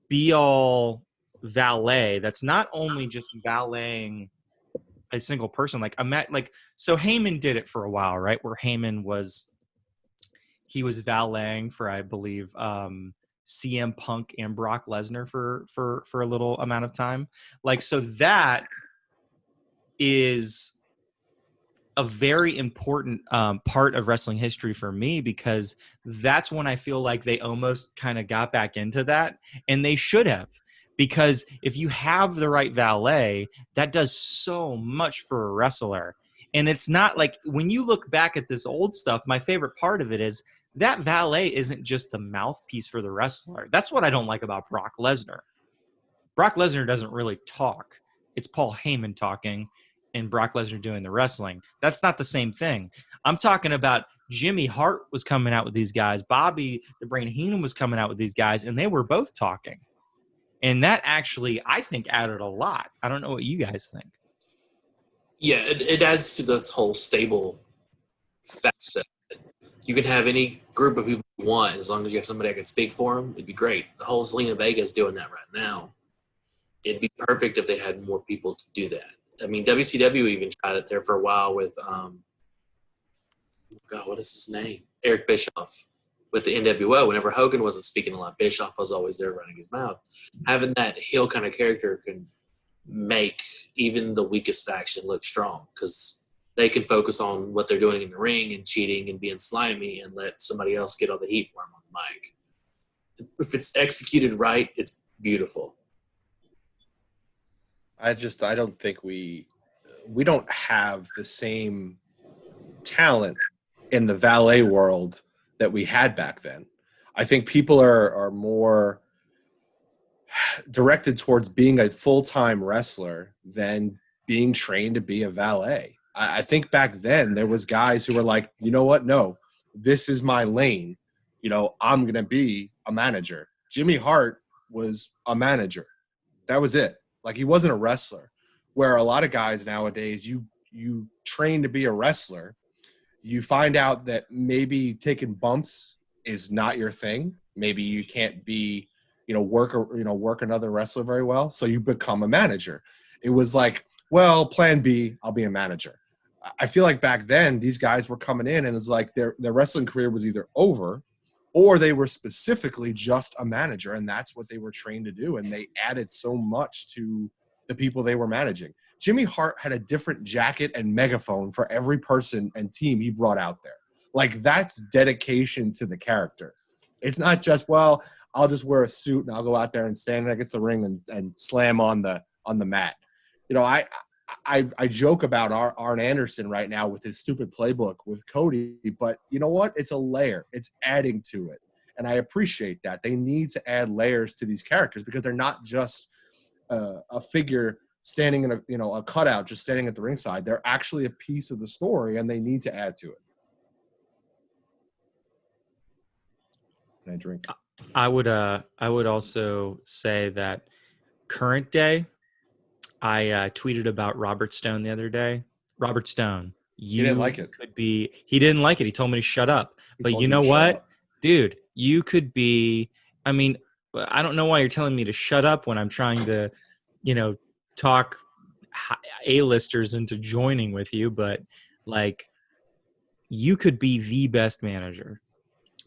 be all valet. That's not only just valeting a single person. Like so Heyman did it for a while, right? Where Heyman was valeting for, I believe, CM Punk and Brock Lesnar for a little amount of time. Like, so that is a very important part of wrestling history for me, because that's when I feel like they almost kind of got back into that, and they should have, because if you have the right valet, that does so much for a wrestler. And it's not like, when you look back at this old stuff, my favorite part of it is that valet isn't just the mouthpiece for the wrestler. That's what I don't like about Brock Lesnar. Brock Lesnar doesn't really talk. It's Paul Heyman talking and Brock Lesnar doing the wrestling. That's not the same thing. I'm talking about Jimmy Hart was coming out with these guys. Bobby the Brain Heenan was coming out with these guys, and they were both talking. And that actually, I think, added a lot. I don't know what you guys think.
Yeah, it adds to the whole stable facet. You can have any group of people you want, as long as you have somebody that can speak for them. It'd be great. The whole Selena Vega is doing that right now. It'd be perfect if they had more people to do that. I mean, WCW even tried it there for a while with, what is his name? Eric Bischoff with the NWO. Whenever Hogan wasn't speaking a lot, Bischoff was always there running his mouth. Having that heel kind of character can make even the weakest faction look strong, because they can focus on what they're doing in the ring and cheating and being slimy, and let somebody else get all the heat for them on the mic. If it's executed right, it's beautiful.
I don't think we don't have the same talent in the valet world that we had back then. I think people are more directed towards being a full-time wrestler than being trained to be a valet. I think back then there was guys who were like, you know what? No, this is my lane. I'm going to be a manager. Jimmy Hart was a manager. That was it. Like, he wasn't a wrestler, where a lot of guys nowadays, you train to be a wrestler. You find out that maybe taking bumps is not your thing. Maybe you can't be, work another wrestler very well. So you become a manager. It was like, well, plan B, I'll be a manager. I feel like back then these guys were coming in and it was like their wrestling career was either over, or they were specifically just a manager, and that's what they were trained to do. And they added so much to the people they were managing. Jimmy Hart had a different jacket and megaphone for every person and team he brought out there. Like, that's dedication to the character. It's not just, well, I'll just wear a suit and I'll go out there and stand against the ring and slam on the mat. I joke about Arn Anderson right now with his stupid playbook with Cody, but you know what? It's a layer. It's adding to it. And I appreciate that. They need to add layers to these characters, because they're not just a figure standing in a cutout, just standing at the ringside. They're actually a piece of the story, and they need to add to it. Can I drink?
I would also say that current day, I tweeted about Robert Stone the other day. Robert Stone,
He didn't like it.
He didn't like it. He told me to shut up. But you know what, dude? You could be. I mean, I don't know why you're telling me to shut up when I'm trying to, talk A-listers into joining with you. But like, you could be the best manager.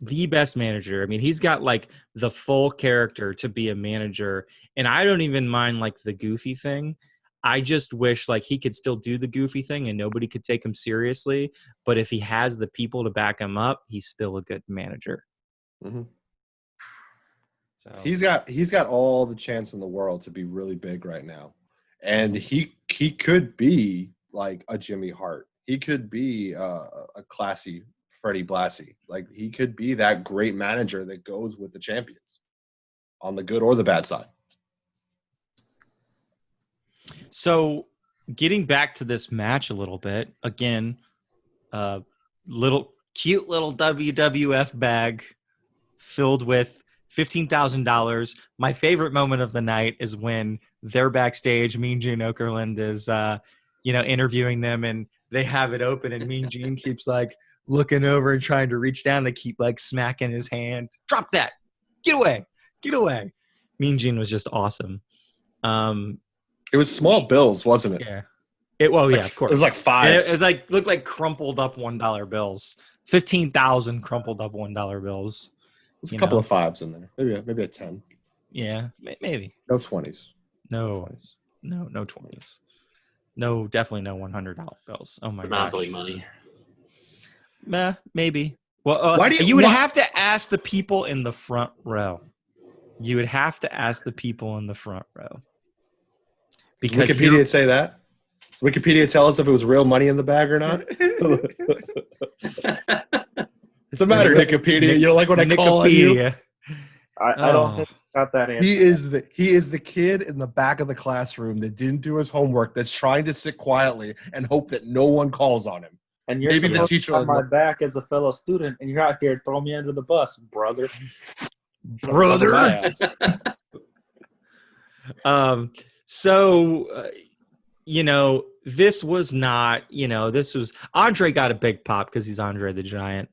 The best manager. I mean, he's got like the full character to be a manager, and I don't even mind like the goofy thing. I just wish like he could still do the goofy thing and nobody could take him seriously. But if he has the people to back him up, he's still a good manager.
Mm-hmm.
So
He's got all the chance in the world to be really big right now, and he could be like a Jimmy Hart. He could be a classy Freddie Blassie. Like, he could be that great manager that goes with the champions on the good or the bad side.
So getting back to this match a little bit, again, cute little WWF bag filled with $15,000. My favorite moment of the night is when they're backstage. Mean Gene Okerlund is interviewing them, and they have it open, and Mean Gene keeps like looking over and trying to reach down. They keep like smacking his hand. Drop that. Get away. Get away. Mean Gene was just awesome.
It was small bills, wasn't it?
Yeah. Of course.
It was like fives.
It like looked like crumpled up $1 bills. 15,000 crumpled up $1 bills.
There's a couple of fives in there. Maybe a 10.
Yeah, maybe.
No 20s.
No 20s. No, definitely no $100 bills. Oh my god.
Monopoly money.
Maybe. Well, you would have to ask the people in the front row. You would have to ask the people in the front row.
Because Does Wikipedia say that? Does Wikipedia tell us if it was real money in the bag or not? What's the matter, Nickapedia? You don't like when I call on you?
I don't think I got that answer.
He is the kid in the back of the classroom that didn't do his homework, that's trying to sit quietly and hope that no one calls on him.
And you're
Maybe
supposed
the teacher
to have my back as a fellow student, and you're out here throwing me under the bus, brother.
This was not, this was Andre got a big pop because he's Andre the Giant.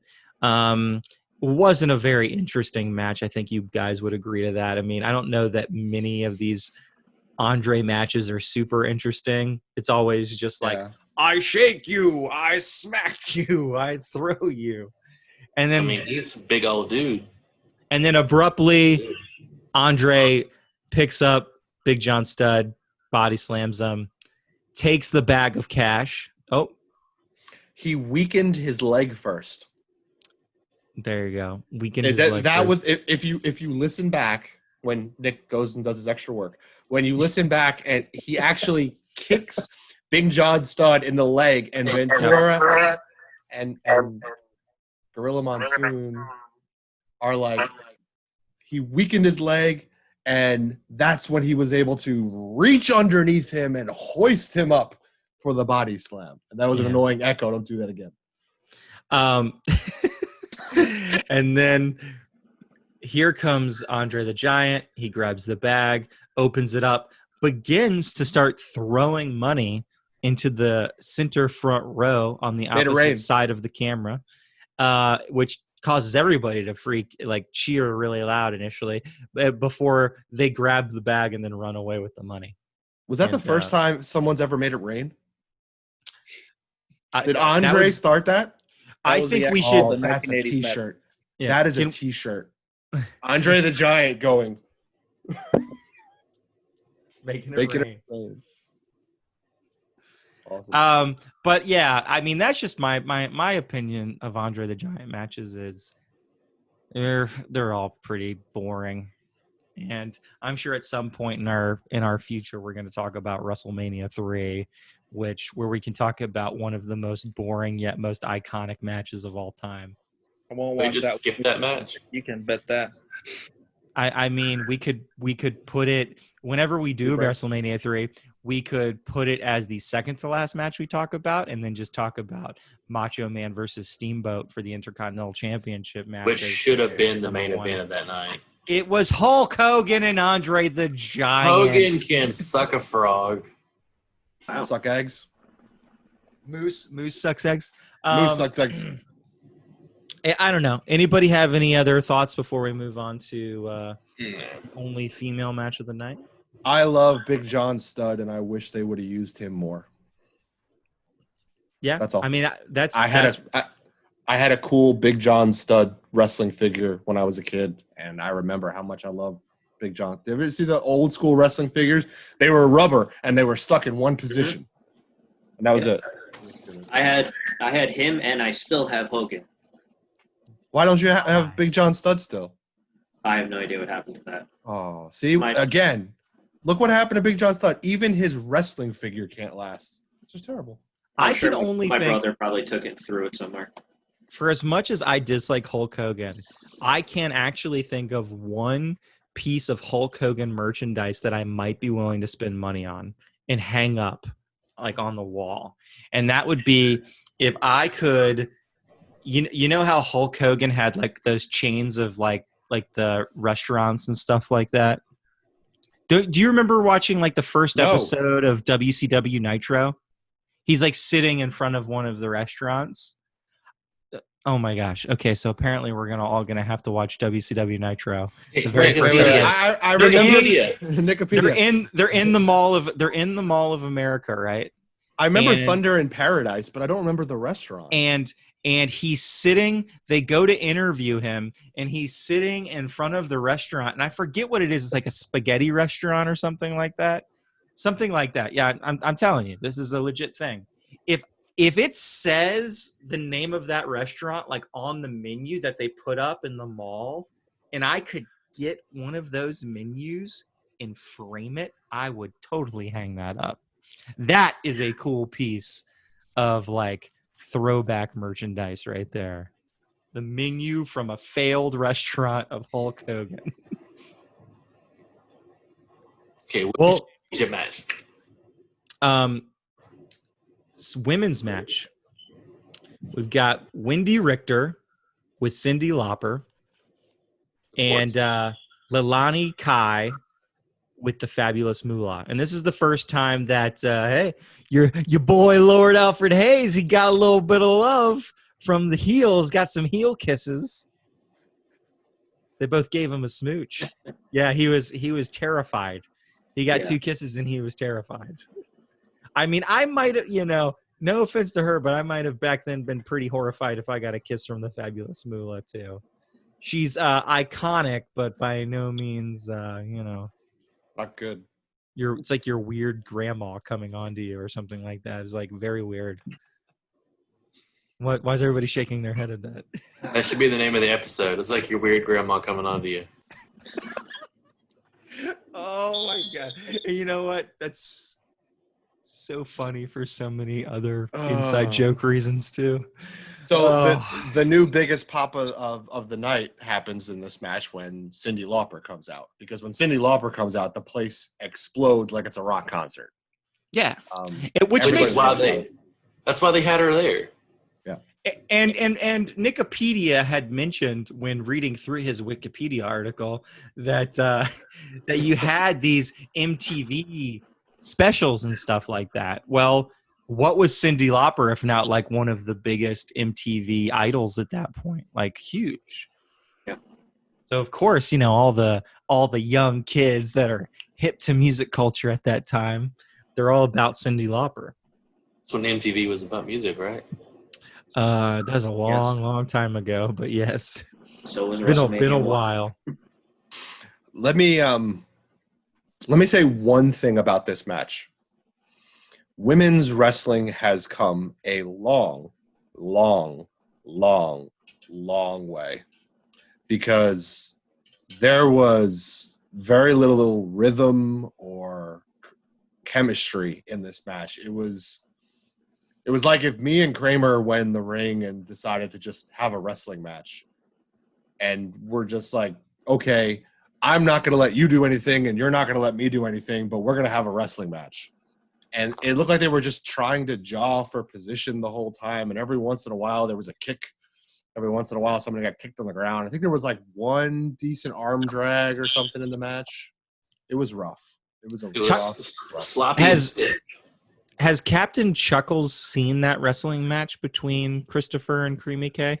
Wasn't a very interesting match. I think you guys would agree to that. I mean, I don't know that many of these Andre matches are super interesting. It's always just like, I shake you, I smack you, I throw you. And then
he's a big old dude.
And then abruptly, Andre picks up Big John Studd, body slams him, takes the bag of cash. Oh.
He weakened his leg first.
There you go. Weakened his leg
that
first.
was if you listen back when Nick goes and does his extra work. When you listen back, and he actually kicks Big John Studd in the leg, and Ventura and Gorilla Monsoon are like, he weakened his leg, and that's when he was able to reach underneath him and hoist him up for the body slam. And that was an annoying echo. Don't do that again.
And then here comes Andre the Giant. He grabs the bag, opens it up, begins to start throwing money into the center front row on the opposite side of the camera, which causes everybody to cheer really loud initially before they grab the bag and then run away with the money.
Was that the first time someone's ever made it rain? Did Andre start that?
I think we should.
Oh, that's a T-shirt. Yeah. That is a T-shirt. Andre the Giant going.
Making it rain. Awesome. But yeah, I mean, that's just my opinion of Andre the Giant matches is they're all pretty boring. And I'm sure at some point in our future we're going to talk about WrestleMania 3, where we can talk about one of the most boring yet most iconic matches of all time.
I won't watch that.
Skip that match.
You can bet that.
I mean, we could put it whenever we do WrestleMania 3. We could put it as the second to last match we talk about, and then just talk about Macho Man versus Steamboat for the Intercontinental Championship match,
which should have been the main event of that night.
It was Hulk Hogan and Andre the Giant.
Hogan can suck a frog.
Wow. Suck eggs.
Moose sucks eggs.
Moose sucks eggs.
I don't know. Anybody have any other thoughts before we move on to only female match of the night?
I love Big John Studd, and I wish they would have used him more.
Yeah,
that's all.
I mean,
I had a cool Big John Studd wrestling figure when I was a kid, and I remember how much I love Big John. Did you ever see the old school wrestling figures? They were rubber, and they were stuck in one position, and that was it.
I had him, and I still have Hogan.
Why don't you have Big John Studd still?
I have no idea what happened to that.
Oh, see, again, look what happened to Big John Studd. Even his wrestling figure can't last. It's just terrible.
I can only
my
think
brother probably took it and threw it somewhere.
For as much as I dislike Hulk Hogan, I can actually think of one piece of Hulk Hogan merchandise that I might be willing to spend money on and hang up like on the wall. And that would be if I could, you know how Hulk Hogan had like those chains of like the restaurants and stuff like that. Do you remember watching like the first episode of WCW Nitro? He's like sitting in front of one of the restaurants. Oh my gosh. Okay, so apparently we're all gonna have to watch WCW Nitro.
Hey,
The very first
Wikipedia.
episode.
I
They're
remember
Nickapedia.
Nickapedia.
They're in the mall of America, right?
I remember
and-
Thunder in Paradise, but I don't remember the restaurant.
And he's sitting, they go to interview him, and he's sitting in front of the restaurant, and I forget what it is. It's like a spaghetti restaurant or something like that. Something like that. Yeah, I'm telling you, this is a legit thing. If it says the name of that restaurant like on the menu that they put up in the mall, and I could get one of those menus and frame it, I would totally hang that up. That is a cool piece of like throwback merchandise right there. The menu from a failed restaurant of Hulk Hogan.
Okay,
Well,
championship match.
Women's match. We've got Wendi Richter with Cyndi Lauper and Leilani Kai with the Fabulous Moolah. And this is the first time that hey, your boy Lord Alfred Hayes, he got a little bit of love from the heels, got some heel kisses. They both gave him a smooch. Yeah, he was terrified. He got 2 kisses and he was terrified. I mean, I might have, no offense to her, but I might have back then been pretty horrified if I got a kiss from the Fabulous Moolah too. She's iconic, but by no means,
Not good.
it's like your weird grandma coming onto you or something like that. It's like very weird. Why is everybody shaking their head at that?
That should be the name of the episode. It's like your weird grandma coming on to you.
Oh my god! And you know what? That's so funny for so many other inside joke reasons too.
So the new biggest pop of the night happens in this match when Cyndi Lauper comes out. Because when Cyndi Lauper comes out, the place explodes like it's a rock concert.
Yeah,
Which
makes
That's why they had her there.
And Nickapedia had mentioned when reading through his Wikipedia article that that you had these MTV specials and stuff like that. Well, what was Cyndi Lauper if not like one of the biggest MTV idols at that point? Like huge.
Yeah.
So of course, all the young kids that are hip to music culture at that time, they're all about Cyndi Lauper.
That's when MTV was about music, right?
That was a long time ago, but yes,
So was
it's been
WrestleMania
a
1.
while.
Let me say one thing about this match. Women's wrestling has come a long way because there was very little rhythm or chemistry in this match. It was like if me and Kramer went in the ring and decided to just have a wrestling match. And we're just like, okay, I'm not going to let you do anything and you're not going to let me do anything, but we're going to have a wrestling match. And it looked like they were just trying to jaw for position the whole time. And every once in a while, there was a kick. Every once in a while, somebody got kicked on the ground. I think there was like one decent arm drag or something in the match. It was rough. It was rough.
Sloppy as stick.
Has Captain Chuckles seen that wrestling match between Christopher and Creamy K?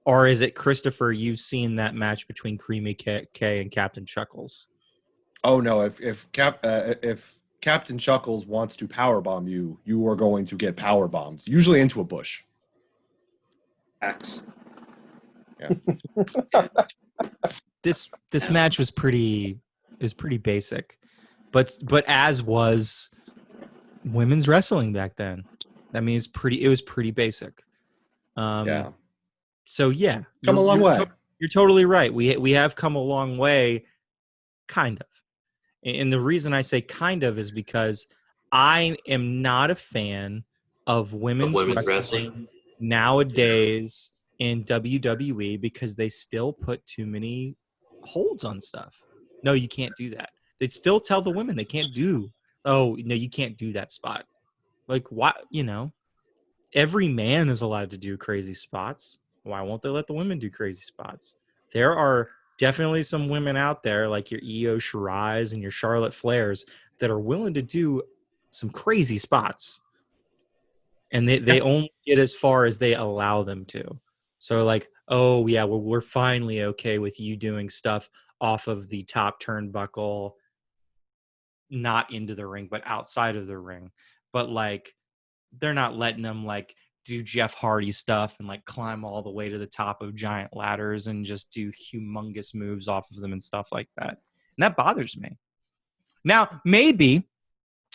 Or is it Christopher, you've seen that match between Creamy K and Captain Chuckles?
Oh no! If Captain Chuckles wants to powerbomb you, you are going to get power bombs, usually into a bush.
X.
Yeah.
This match was pretty basic, but as was women's wrestling back then. I mean, it was pretty basic.
Yeah.
So yeah,
Come a long way.
You're totally right. We have come a long way, kind of. And the reason I say kind of is because I am not a fan of women's wrestling nowadays in WWE because they still put too many holds on stuff. No, you can't do that. They'd still tell the women they can't do. Oh, no, you can't do that spot. Like, what? Every man is allowed to do crazy spots. Why won't they let the women do crazy spots? There are definitely some women out there like your Io Shirai's and your Charlotte Flairs that are willing to do some crazy spots. and they only get as far as they allow them to. So like, oh yeah, we're finally okay with you doing stuff off of the top turnbuckle, not into the ring, but outside of the ring. But like, they're not letting them like do Jeff Hardy stuff and like climb all the way to the top of giant ladders and just do humongous moves off of them and stuff like that. And that bothers me. Now, maybe,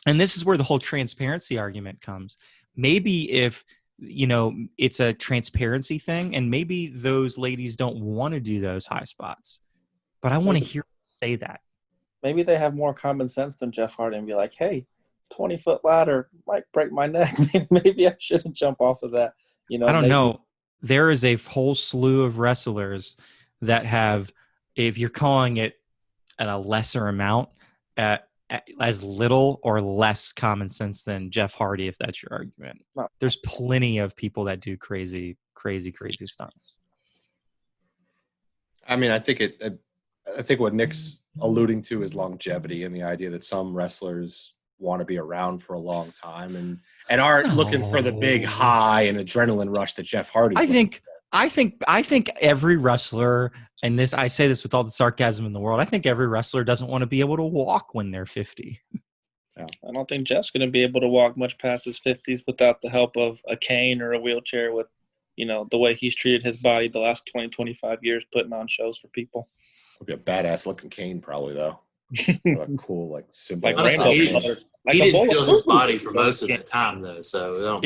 and this is where the whole transparency argument comes. Maybe if, it's a transparency thing and maybe those ladies don't want to do those high spots, but I want to hear them say that.
Maybe they have more common sense than Jeff Hardy and be like, hey, 20-foot ladder might break my neck. Maybe I shouldn't jump off of that. I
don't know. There is a whole slew of wrestlers that have, if you're calling it at a lesser amount, as little or less common sense than Jeff Hardy, if that's your argument. There's plenty of people that do crazy stunts.
I mean, I think what Nick's alluding to is longevity and the idea that some wrestlers want to be around for a long time and aren't looking for the big high and adrenaline rush that Jeff Hardy.
I think every wrestler, and this, I say this with all the sarcasm in the world, I think every wrestler doesn't want to be able to walk when they're 50.
Yeah. I don't think Jeff's going to be able to walk much past his 50s without the help of a cane or a wheelchair with, the way he's treated his body the last 20, 25 years, putting on shows for people.
It'll be a badass looking cane probably, though. A cool, like, symbol.
Like
Honestly, he didn't feel his body for most of
the
that time, though, so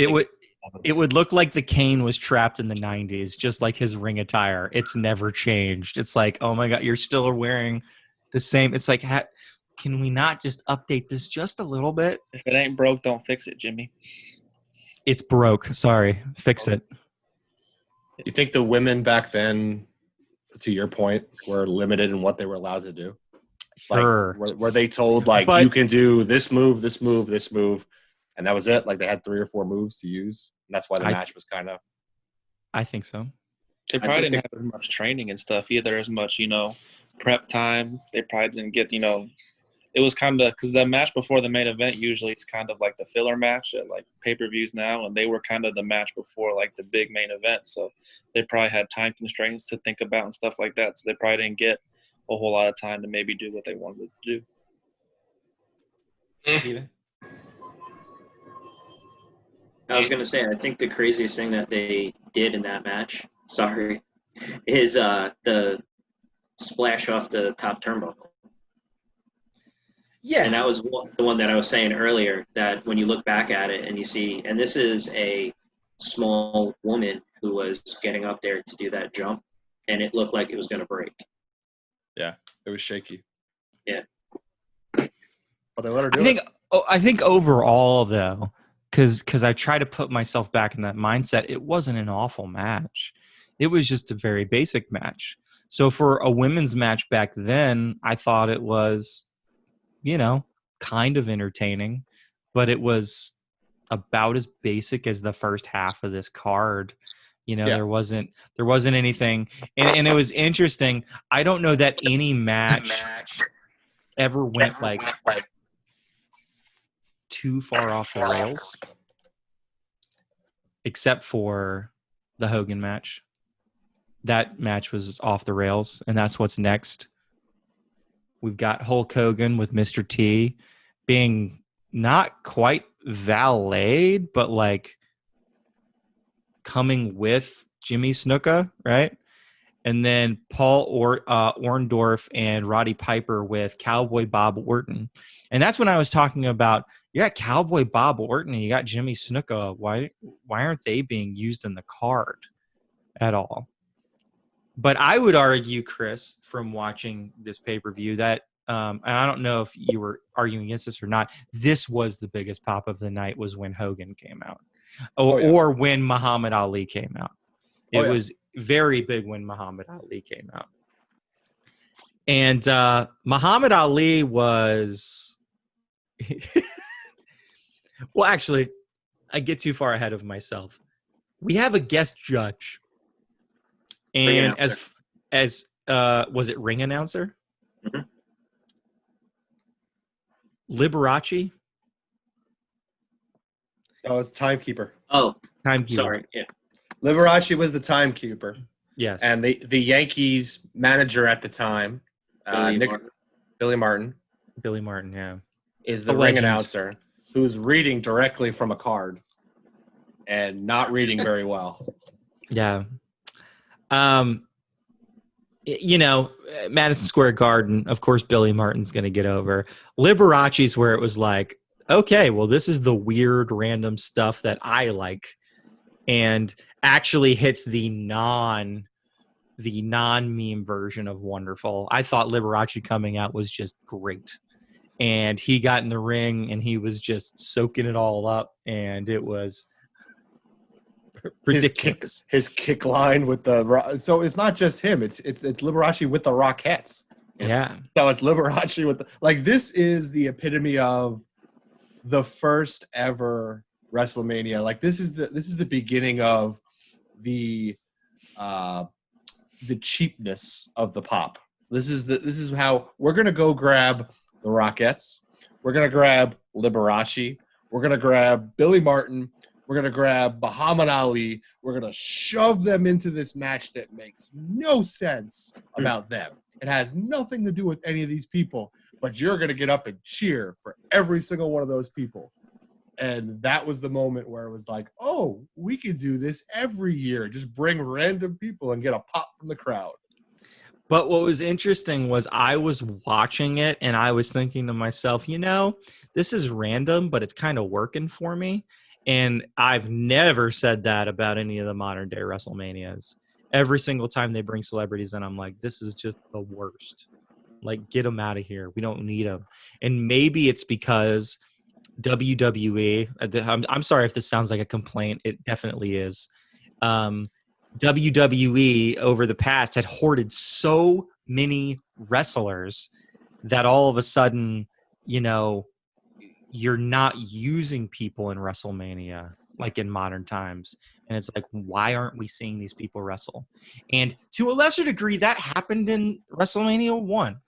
it would look like the cane was trapped in the 90s, just like his ring attire. It's never changed. It's like, oh my God, you're still wearing the same. It's like, can we not just update this just a little bit?
If it ain't broke, don't fix it, Jimmy.
It's broke. Sorry. Fix it.
You think the women back then, to your point, were limited in what they were allowed to do?
Sure.
Like, were they told, like, you can do this move, this move, this move, and that was it? Like, they had 3 or 4 moves to use? And that's why the match was kind of...
I think so.
They probably didn't have as much training and stuff either, as much, prep time. They probably didn't get, it was kind of, because the match before the main event usually is kind of like the filler match at like pay-per-views now, and they were kind of the match before like the big main event. So they probably had time constraints to think about and stuff like that. So they probably didn't get a whole lot of time to maybe do what they wanted to do.
I was gonna say, I think the craziest thing that they did in that match, is the splash off the top turnbuckle.
Yeah.
And that was the one that I was saying earlier, that when you look back at it and you see, and this is a small woman who was getting up there to do that jump, and it looked like it was gonna break.
Yeah, it was shaky.
Yeah.
But they let her do it.
I think overall, though, because I try to put myself back in that mindset, it wasn't an awful match. It was just a very basic match. So for a women's match back then, I thought it was, kind of entertaining, but it was about as basic as the first half of this card. There wasn't anything, and it was interesting. I don't know that any match ever went like too far off the rails, except for the Hogan match. That match was off the rails, and that's what's next. We've got Hulk Hogan with Mr. T being not quite valeted, but like coming with Jimmy Snuka, right? And then Paul Orndorff and Roddy Piper with Cowboy Bob Orton. And that's when I was talking about, you got Cowboy Bob Orton and you got Jimmy Snuka. Why aren't they being used in the card at all? But I would argue, Chris, from watching this pay-per-view, that, and I don't know if you were arguing against this or not, this was the biggest pop of the night, was when Hogan came out. Or when Muhammad Ali came out. It was very big when Muhammad Ali came out. And Muhammad Ali was... Well, actually, I get too far ahead of myself. We have a guest judge. And as was it ring announcer?
Mm-hmm.
Liberace?
Oh, it's timekeeper.
Oh,
Timekeeper.
sorry. Yeah.
Liberace was the timekeeper,
Yes.
and the Yankees manager at the time,
Billy Martin.
Billy Martin,
Billy Martin, yeah.
is the
A
ring
legend.
announcer who's reading directly from a card and not reading very well.
Yeah. Madison Square Garden, of course, Billy Martin's going to get over. Liberace's where it was like, okay, well, this is the weird, random stuff that I like, and actually hits the non-meme version of wonderful. I thought Liberace coming out was just great. And he got in the ring and he was just soaking it all up, and it was ridiculous.
His kick line with so it's not just him. It's Liberace with the Rockettes.
Yeah.
So it's Liberace with this is the epitome of the first ever WrestleMania. Like this is the beginning of the cheapness of the pop. This is how we're gonna go grab the Rockettes. We're gonna grab Liberace. We're gonna grab Billy Martin. We're gonna grab Muhammad Ali. We're gonna shove them into this match that makes no sense about them. It has nothing to do with any of these people, but you're gonna get up and cheer for every single one of those people. And that was the moment where it was like, oh, we could do this every year. Just bring random people and get a pop from the crowd.
But what was interesting was I was watching it and I was thinking to myself, this is random, but it's kind of working for me. And I've never said that about any of the modern day WrestleManias. Every single time they bring celebrities in, I'm like, this is just the worst. Like, get them out of here. We don't need them. And maybe it's because WWE, I'm sorry if this sounds like a complaint. It definitely is. WWE over the past had hoarded so many wrestlers that all of a sudden, you're not using people in WrestleMania like in modern times. And it's like, why aren't we seeing these people wrestle? And to a lesser degree, that happened in WrestleMania 1.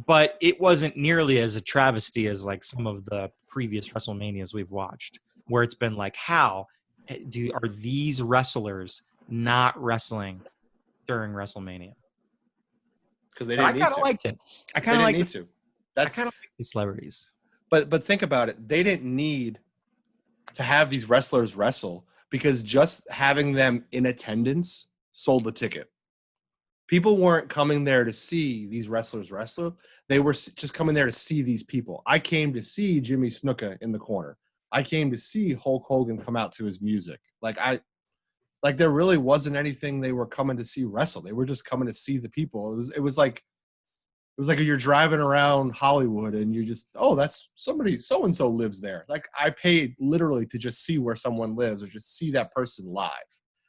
But it wasn't nearly as a travesty as like some of the previous WrestleManias we've watched, where it's been like, how are these wrestlers not wrestling during WrestleMania?
Because they didn't need to.
I kind of liked it. I kind of liked
to.
I kind of like the celebrities.
But think about it. They didn't need to have these wrestlers wrestle because just having them in attendance sold the ticket. People weren't coming there to see these wrestlers wrestle. They were just coming there to see these people. I came to see Jimmy Snuka in the corner. I came to see Hulk Hogan come out to his music. There really wasn't anything they were coming to see wrestle. They were just coming to see the people. It was like you're driving around Hollywood and you just, oh, that's somebody, so-and-so lives there. Like, I paid literally to just see where someone lives or just see that person live.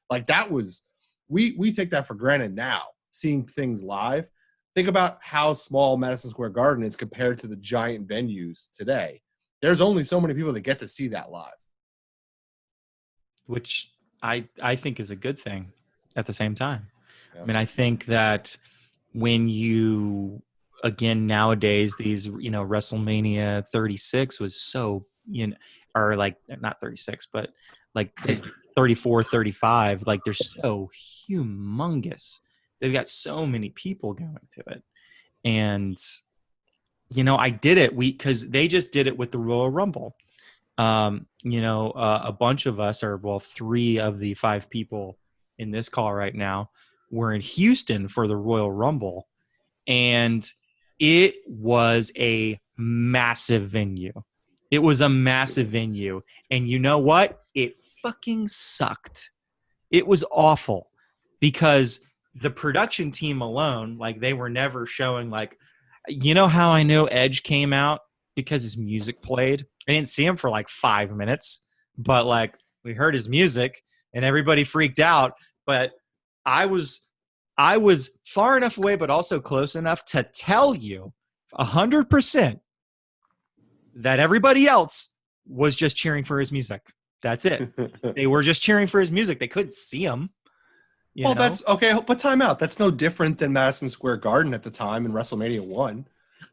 Like, that was, we take that for granted now, seeing things live. Think about how small Madison Square Garden is compared to the giant venues today. There's only so many people that get to see that live.
Which I think is a good thing at the same time.
Yeah.
I mean, I think that when you, again, nowadays, these, WrestleMania 36 was so, or like, not 36, but like 34, 35, like they're so humongous. They've got so many people going to it. And, I did it because they just did it with the Royal Rumble. A bunch of us, or 3 of the 5 people in this call right now, were in Houston for the Royal Rumble. And it was a massive venue. It was a massive venue. And you know what? It fucking sucked. It was awful because the production team alone, like, they were never showing, like, how I know Edge came out? Because his music played. I didn't see him for like 5 minutes, but like, we heard his music and everybody freaked out. But I was far enough away, but also close enough to tell you 100% that everybody else was just cheering for his music. That's it. They were just cheering for his music. They couldn't see him. You know?
That's okay, but time out. That's no different than Madison Square Garden at the time in WrestleMania 1.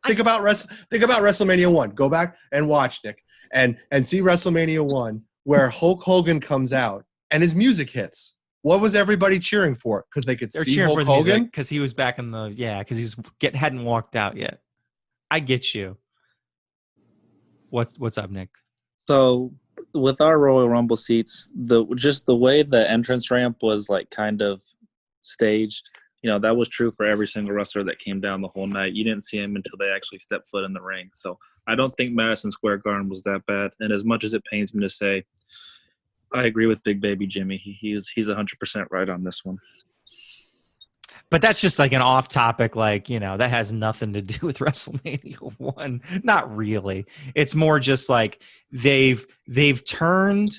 Think about WrestleMania 1. Go back and watch, Nick, and see WrestleMania 1 where Hulk Hogan comes out and his music hits. What was everybody cheering for? Because they could
They're
see
cheering
Hulk
for the
Hogan?
because he was back in the because he was hadn't walked out yet. I get you. What's up, Nick?
So with our Royal Rumble seats, the way the entrance ramp was like kind of staged, that was true for every single wrestler that came down the whole night. You didn't see him until they actually stepped foot in the ring. So I don't think Madison Square Garden was that bad. And as much as it pains me to say, I agree with Big Baby Jimmy. He's 100% right on this one.
But that's just like an off topic, that has nothing to do with WrestleMania 1. Not really. It's more just like they've turned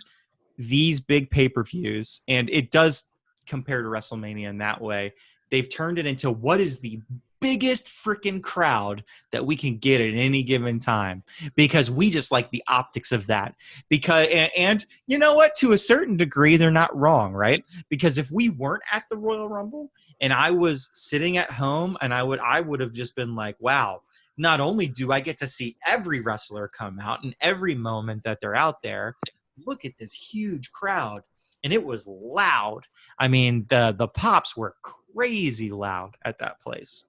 these big pay-per-views, and it does compare to WrestleMania in that way. They've turned it into what is the biggest freaking crowd that we can get at any given time, because we just like the optics of that. Because and you know what, to a certain degree they're not wrong, right? Because if we weren't at the Royal Rumble and I was sitting at home, and I would have just been like, wow, not only do I get to see every wrestler come out in every moment that they're out there, look at this huge crowd. And it was loud. I mean, the pops were crazy loud at that place.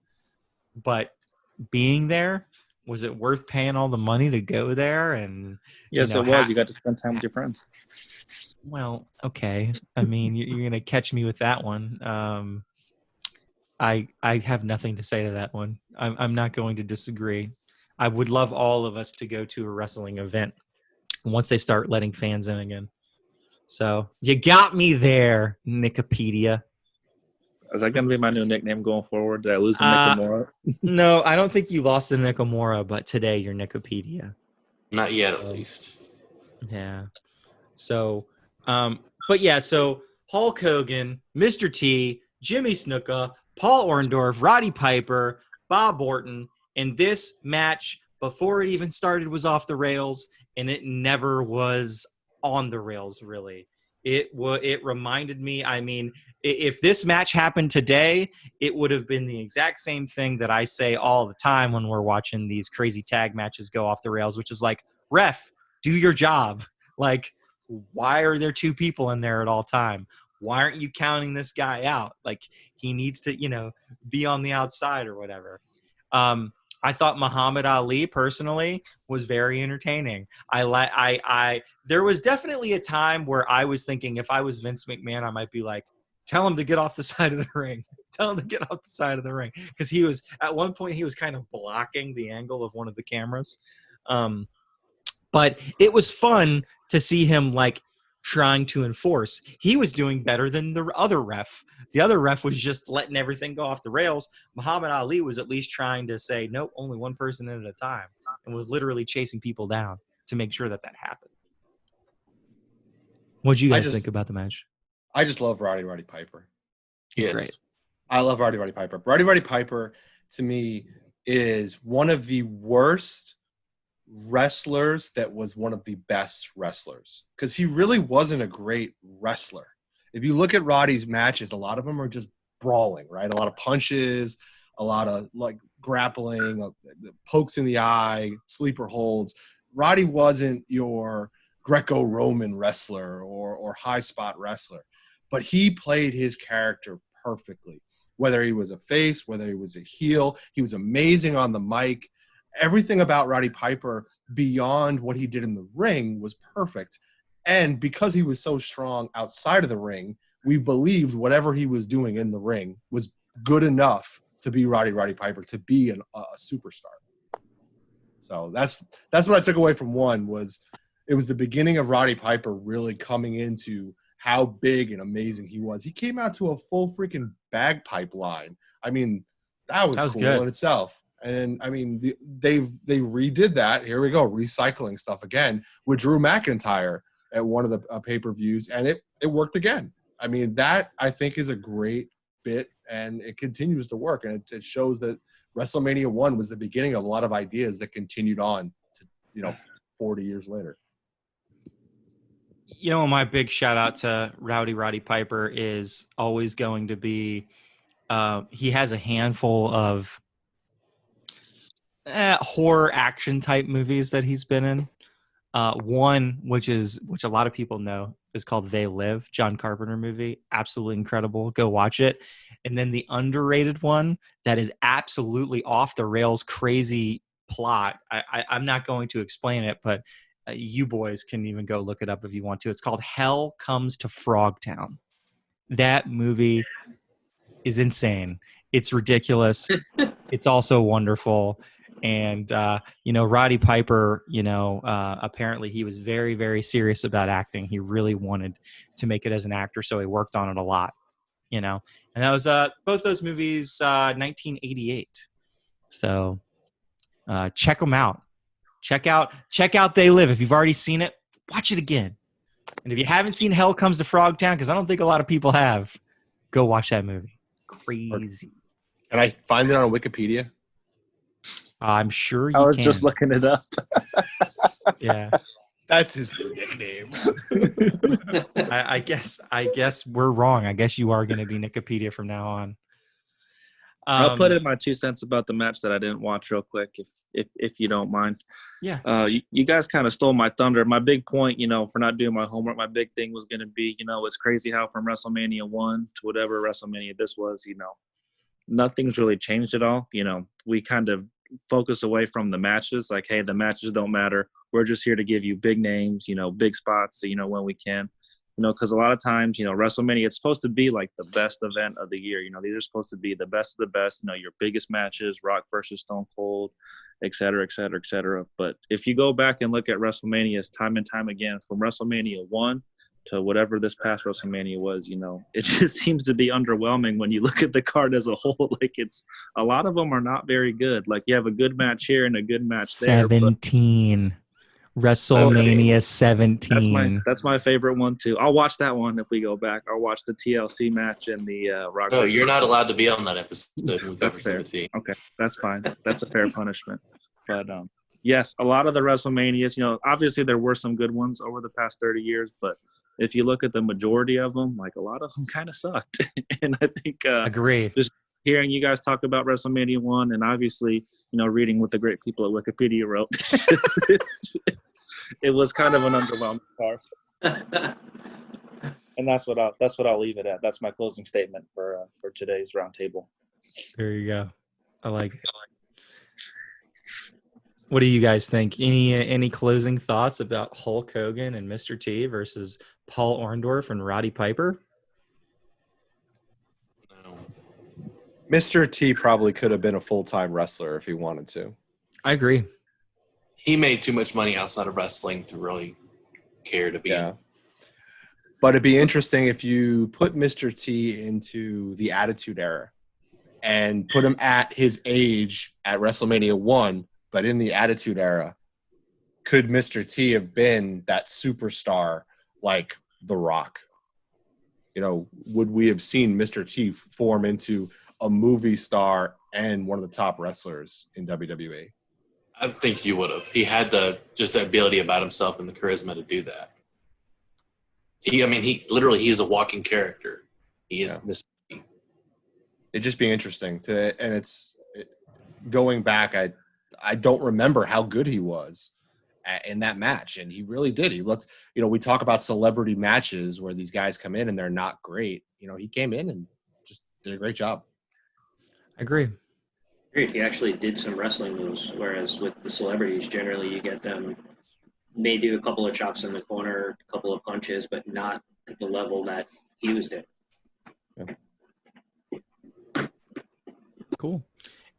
But being there, was it worth paying all the money to go there? And
yes, it was. You got to spend time with your friends.
Well, okay. I mean, you're gonna catch me with that one. I have nothing to say to that one. I'm not going to disagree. I would love all of us to go to a wrestling event once they start letting fans in again. So you got me there, Nickapedia.
Is that going to be my new nickname going forward? Did I lose to Nakamura?
No, I don't think you lost to Nakamura, but today you're Nickapedia.
Not yet, at least.
Yeah. So, but yeah, so Hulk Hogan, Mr. T, Jimmy Snuka, Paul Orndorff, Roddy Piper, Bob Orton, and this match, before it even started, was off the rails, and it never was on the rails, really. It reminded me, I mean, if this match happened today, it would have been the exact same thing that I say all the time when we're watching these crazy tag matches go off the rails, which is like, ref, do your job. Like, why are there two people in there at all time? Why aren't you counting this guy out? Like, he needs to, be on the outside or whatever. I thought Muhammad Ali personally was very entertaining. There was definitely a time where I was thinking, if I was Vince McMahon, I might be like, tell him to get off the side of the ring. Tell him to get off the side of the ring. Because at one point he was kind of blocking the angle of one of the cameras. But it was fun to see him trying to enforce. He was doing better than the other ref. The other ref was just letting everything go off the rails. Muhammad Ali was at least trying to say, nope, only one person at a time, and was literally chasing people down to make sure that happened. What'd you guys think about the match?
I just love Roddy Piper.
He's great.
I love Roddy Piper. Roddy Piper, to me, is one of the worst wrestlers that was one of the best wrestlers, because he really wasn't a great wrestler. If you look at Roddy's matches, a lot of them are just brawling, right? A lot of punches, a lot of grappling, pokes in the eye, sleeper holds. Roddy wasn't your Greco-Roman wrestler or high spot wrestler, but he played his character perfectly. Whether he was a face, whether he was a heel, he was amazing on the mic. Everything about Roddy Piper beyond what he did in the ring was perfect. And because he was so strong outside of the ring, we believed whatever he was doing in the ring was good enough to be Roddy Piper, to be a superstar. So that's what I took away from one. It was the beginning of Roddy Piper really coming into how big and amazing he was. He came out to a full freaking bagpipe line. I mean, that was cool
good
in itself. And I mean, they redid that. Here we go, recycling stuff again with Drew McIntyre at one of the pay-per-views, and it worked again. I mean, that I think is a great bit, and it continues to work. And it shows that WrestleMania 1 was the beginning of a lot of ideas that continued on to 40 years later.
My big shout out to Roddy Piper is always going to be he has a handful of horror action type movies that he's been in. One, which a lot of people know, is called They Live, John Carpenter movie. Absolutely incredible. Go watch it. And then the underrated one that is absolutely off the rails, crazy plot. I'm not going to explain it, but you boys can even go look it up if you want to. It's called Hell Comes to Frogtown. That movie is insane. It's ridiculous. It's also wonderful. And, Roddy Piper, apparently he was very, very serious about acting. He really wanted to make it as an actor, so he worked on it a lot, And that was both those movies, 1988. So check them out. Check out They Live. If you've already seen it, watch it again. And if you haven't seen Hell Comes to Frogtown, because I don't think a lot of people have, go watch that movie. Crazy.
Can I find it on Wikipedia?
I'm sure you
I was
can.
just looking it up.
Yeah.
That's his new nickname.
I guess we're wrong. I guess you are going to be Nickapedia from now on.
I'll put in my 2 cents about the match that I didn't watch real quick, if you don't mind.
Yeah.
You guys kind of stole my thunder. My big point, for not doing my homework, my big thing was going to be, it's crazy how from WrestleMania 1 to whatever WrestleMania this was, nothing's really changed at all. We kind of focus away from the matches. Like, hey, the matches don't matter. We're just here to give you big names, big spots, when we can. Because a lot of times, WrestleMania, it's supposed to be like the best event of the year. These are supposed to be the best of the best, your biggest matches, Rock versus Stone Cold, et cetera, et cetera, et cetera. But if you go back and look at WrestleManias time and time again, from WrestleMania 1 to whatever this past WrestleMania was, it just seems to be underwhelming when you look at the card as a whole. Like, it's a lot of them are not very good. Like, you have a good match here and a good match there.
17. WrestleMania 17.
That's my favorite one too. I'll watch that one if we go back. I'll watch the TLC match and the Rock.
No, you're not allowed to be on that episode.
That's fair. Okay, that's fine. That's a fair punishment. But yes, a lot of the WrestleManias, obviously there were some good ones over the past 30 years, but if you look at the majority of them, like, a lot of them kind of sucked. And I think
agree.
Just hearing you guys talk about WrestleMania 1 and obviously, reading what the great people at Wikipedia wrote, it was kind of an underwhelming card. And that's what I'll leave it at. That's my closing statement for today's roundtable.
There you go. I like it. What do you guys think? Any closing thoughts about Hulk Hogan and Mr. T versus Paul Orndorff and Roddy Piper?
No.
Mr. T probably could have been a full-time wrestler if he wanted to.
I agree.
He made too much money outside of wrestling to really care to be.
Yeah. But it'd be interesting if you put Mr. T into the Attitude Era and put him at his age at WrestleMania 1, but in the Attitude Era. Could Mr. T have been that superstar like The Rock? Would we have seen Mr. T form into a movie star and one of the top wrestlers in WWE?
I think you would have. He had the ability about himself and the charisma to do that. He's a walking character. He is Mr. T.
It'd just be interesting going back. I don't remember how good he was in that match, and he really did. He looked, we talk about celebrity matches where these guys come in and they're not great. He came in and just did a great job.
I agree.
He actually did some wrestling moves, whereas with the celebrities, generally you get them, may do a couple of chops in the corner, a couple of punches, but not to the level that he was doing.
Yeah.
Cool.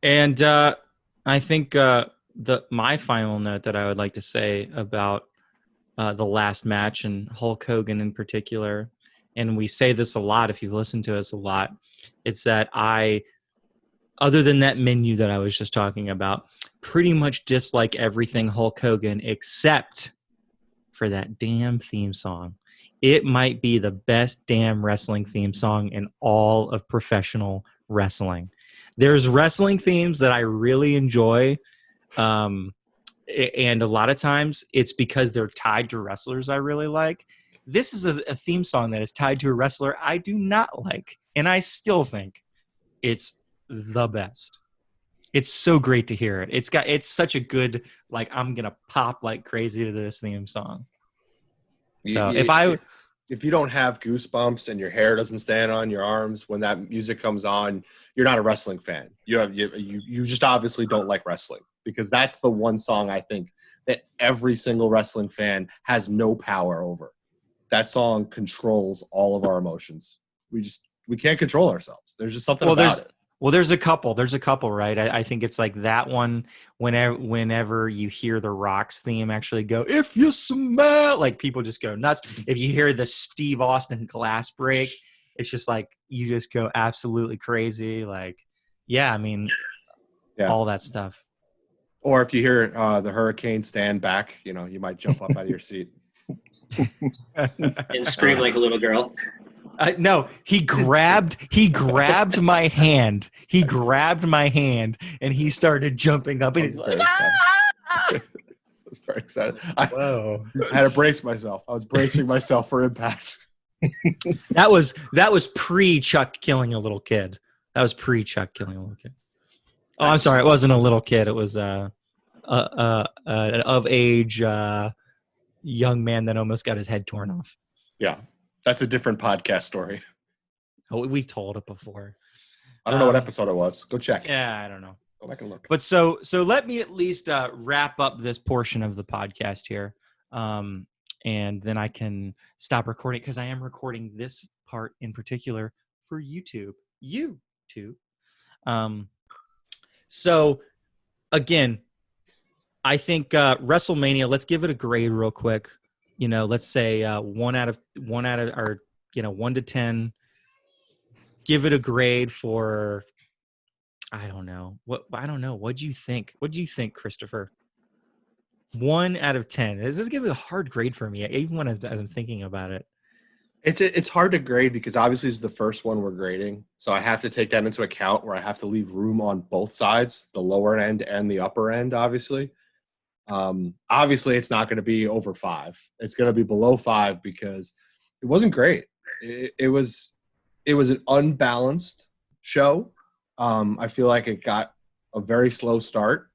And I think my final note that I would like to say about the last match and Hulk Hogan in particular, and we say this a lot if you've listened to us a lot, it's that other than that menu that I was just talking about, pretty much dislike everything Hulk Hogan except for that damn theme song. It might be the best damn wrestling theme song in all of professional wrestling. There's wrestling themes that I really enjoy, and a lot of times it's because they're tied to wrestlers I really like. This is a theme song that is tied to a wrestler I do not like, and I still think it's the best. It's so great to hear it. It's such a good, like, I'm gonna pop like crazy to this theme song. So
if you don't have goosebumps and your hair doesn't stand on your arms when that music comes on, you're not a wrestling fan. You just obviously don't like wrestling, because that's the one song I think that every single wrestling fan has no power over. That song controls all of our emotions. We can't control ourselves. There's just something about it.
Well, there's a couple, right? I think it's like that one. Whenever you hear the Rock's theme actually go, if you smell, like people just go nuts. If you hear the Steve Austin glass break, it's just like you just go absolutely crazy. Like, yeah, I mean, all that stuff.
Or if you hear the Hurricane Stand Back, you might jump up out of your seat
and scream like a little girl.
No, he grabbed my hand. He grabbed my hand and he started jumping up. And he's like,
I was very excited. I had to brace myself. I was bracing myself for impact.
That was pre-Chuck killing a little kid. That was pre-Chuck killing a little kid. Oh, I'm sorry. It wasn't a little kid. It was an of age young man that almost got his head torn off.
Yeah. That's a different podcast story.
Oh, we've told it before.
I don't know what episode it was. Go check.
Yeah, I don't know.
Go back and look.
But so let me at least wrap up this portion of the podcast here, and then I can stop recording, because I am recording this part in particular for YouTube. So again, I think WrestleMania. Let's give it a grade real quick. Let's say 1 out of 1 to 10. Give it a grade for, I don't know. What do you think? What do you think, Christopher? 1 out of 10. This is gonna be a hard grade for me, even when as I'm thinking about it.
It's hard to grade because obviously it's the first one we're grading, so I have to take that into account, where I have to leave room on both sides, the lower end and the upper end, obviously. Obviously it's not going to be over 5. It's going to be below 5 because it wasn't great. It was an unbalanced show. I feel like it got a very slow start.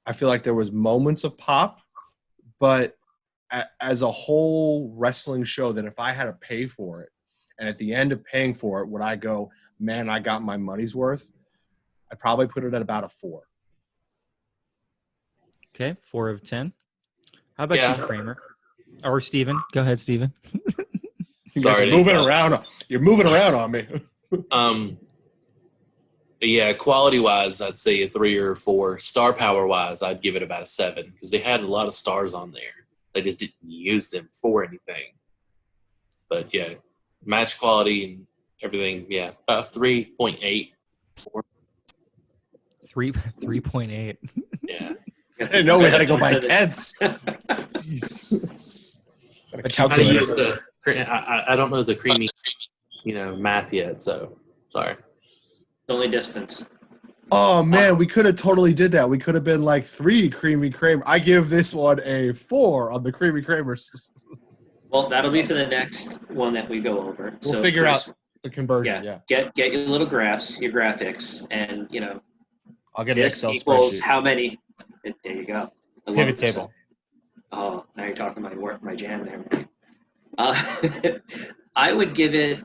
I feel like there was moments of pop, but as a whole wrestling show, that if I had to pay for it, and at the end of paying for it, would I go, man, I got my money's worth? I'd probably put it at about a 4.
Okay, 4 of 10. How about you, Kramer? Or Steven? Go ahead, Steven.
Sorry.
You're moving around on me.
Yeah, quality-wise, I'd say a 3 or a 4. Star power-wise, I'd give it about a 7, because they had a lot of stars on there. They just didn't use them for anything. But, yeah, match quality and everything, yeah, about 3.8.
3.8.
Yeah.
I didn't know we had to go by tenths.
How do you use the? I don't know the creamy, math yet. So sorry.
It's only distance.
Oh man, we could have totally did that. We could have been like 3 creamy Kramer. I give this one a 4 on the creamy Kramers.
Well, that'll be for the next one that we go over.
We'll figure out the conversion. Yeah.
Get your little graphs, your graphics, and
I'll get an
this
Excel
equals
spreadsheet.
how many. There you go.
Pivot table.
Oh, now you're talking my jam there. I would give it.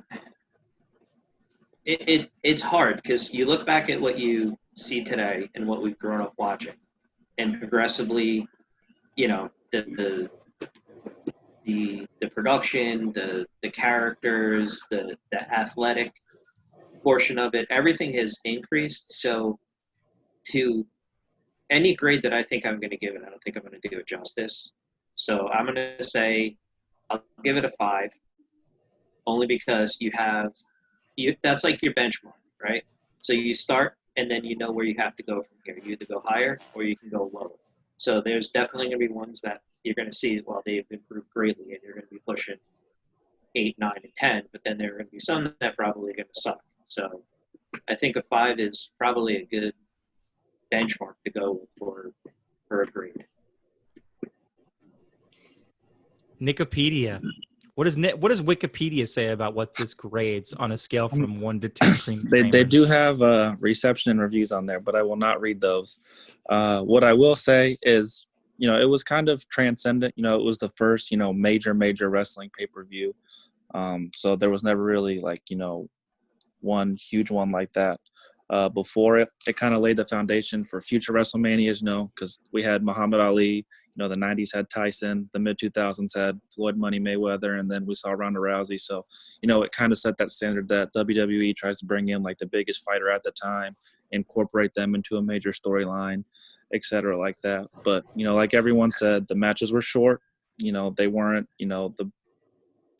It's hard because you look back at what you see today and what we've grown up watching, and progressively, the production, the characters, the athletic portion of it, everything has increased. So to any grade that I think I'm going to give it, I don't think I'm going to do it justice. So I'm going to say I'll give it a 5, only because that's like your benchmark, right? So you start and then you know where you have to go from here. You either go higher or you can go lower. So there's definitely going to be ones that you're going to see, well, they've improved greatly and you're going to be pushing 8, 9, and 10, but then there are going to be some that probably are going to suck. So I think a 5 is probably a good benchmark to go for a grade.
Nickapedia, What does Wikipedia say about what this grades on a scale from 1 to 10?
They do have reception and reviews on there, but I will not read those. What I will say is, it was kind of transcendent. It was the first, major wrestling pay-per-view. So there was never really one huge one like that. Before it kind of laid the foundation for future WrestleManias, because we had Muhammad Ali, the 90s had Tyson, the mid-2000s had Floyd Money Mayweather, and then we saw Ronda Rousey. So, it kind of set that standard that WWE tries to bring in the biggest fighter at the time, incorporate them into a major storyline, et cetera, like that. But, like everyone said, the matches were short. They weren't,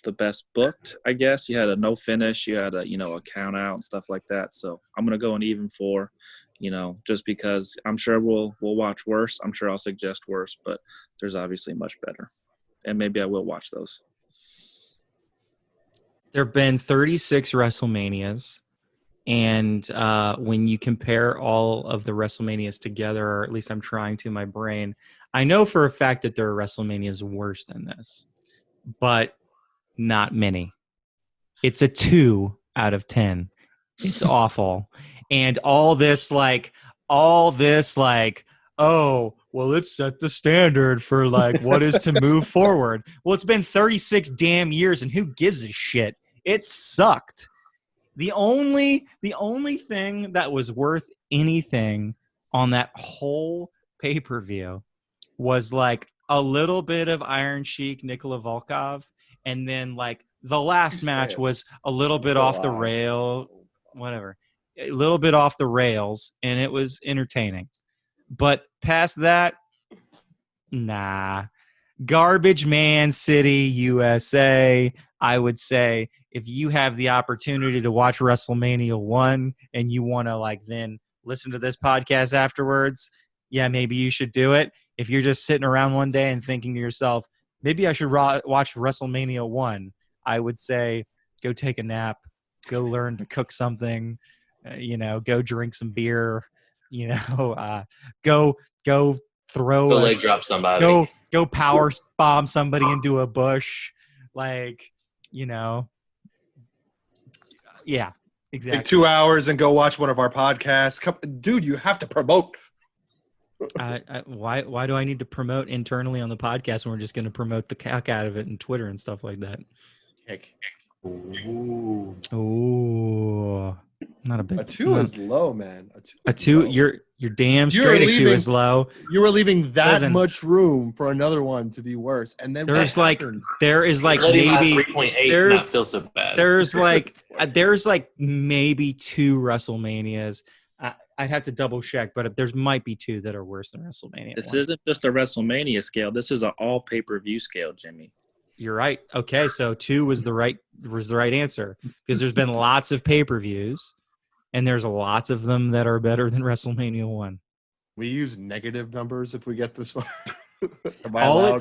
the best booked, I guess. You had a no finish, you had a count out and stuff like that. So I'm gonna go an even 4, just because I'm sure we'll watch worse. I'm sure I'll suggest worse, but there's obviously much better, and maybe I will watch those.
There have been 36 WrestleManias, and when you compare all of the WrestleManias together, or at least I'm trying to in my brain, I know for a fact that there are WrestleManias worse than this, but not many. It's a 2 out of 10. It's awful. And all this, oh, well, let's set the standard for what is to move forward. Well, it's been 36 damn years, and who gives a shit? It sucked. The only thing that was worth anything on that whole pay-per-view was a little bit of Iron Sheik, Nikolai Volkoff. And then, the last match was a little bit off the rail, whatever, a little bit off the rails, and it was entertaining. But past that, nah. Garbage Man City, USA. I would say if you have the opportunity to watch WrestleMania 1 and you want to, then listen to this podcast afterwards, yeah, maybe you should do it. If you're just sitting around one day and thinking to yourself, maybe I should watch WrestleMania 1, I would say go take a nap, go learn to cook something, go drink some beer, go throw
Go leg drop somebody.
Go power bomb somebody into a bush. Yeah, exactly.
Take 2 hours and go watch one of our podcasts. Dude, you have to promote.
Why do I need to promote internally on the podcast when we're just going to promote the heck out of it in Twitter and stuff like that? Ooh. Not a big.
A 2 is low, man.
A 2. You're damn straight. A 2 is low.
You were leaving that much room for another one to be worse, and then
there is maybe
3.8
there's
not feel so bad.
There's maybe 2 WrestleManias. I'd have to double check, but there might be 2 that are worse than WrestleMania.
This isn't just a WrestleMania scale. This is an all pay-per-view scale, Jimmy.
You're right. Okay, so 2 was the right answer because there's been lots of pay-per-views, and there's lots of them that are better than WrestleMania 1.
We use negative numbers if we get this one.
All it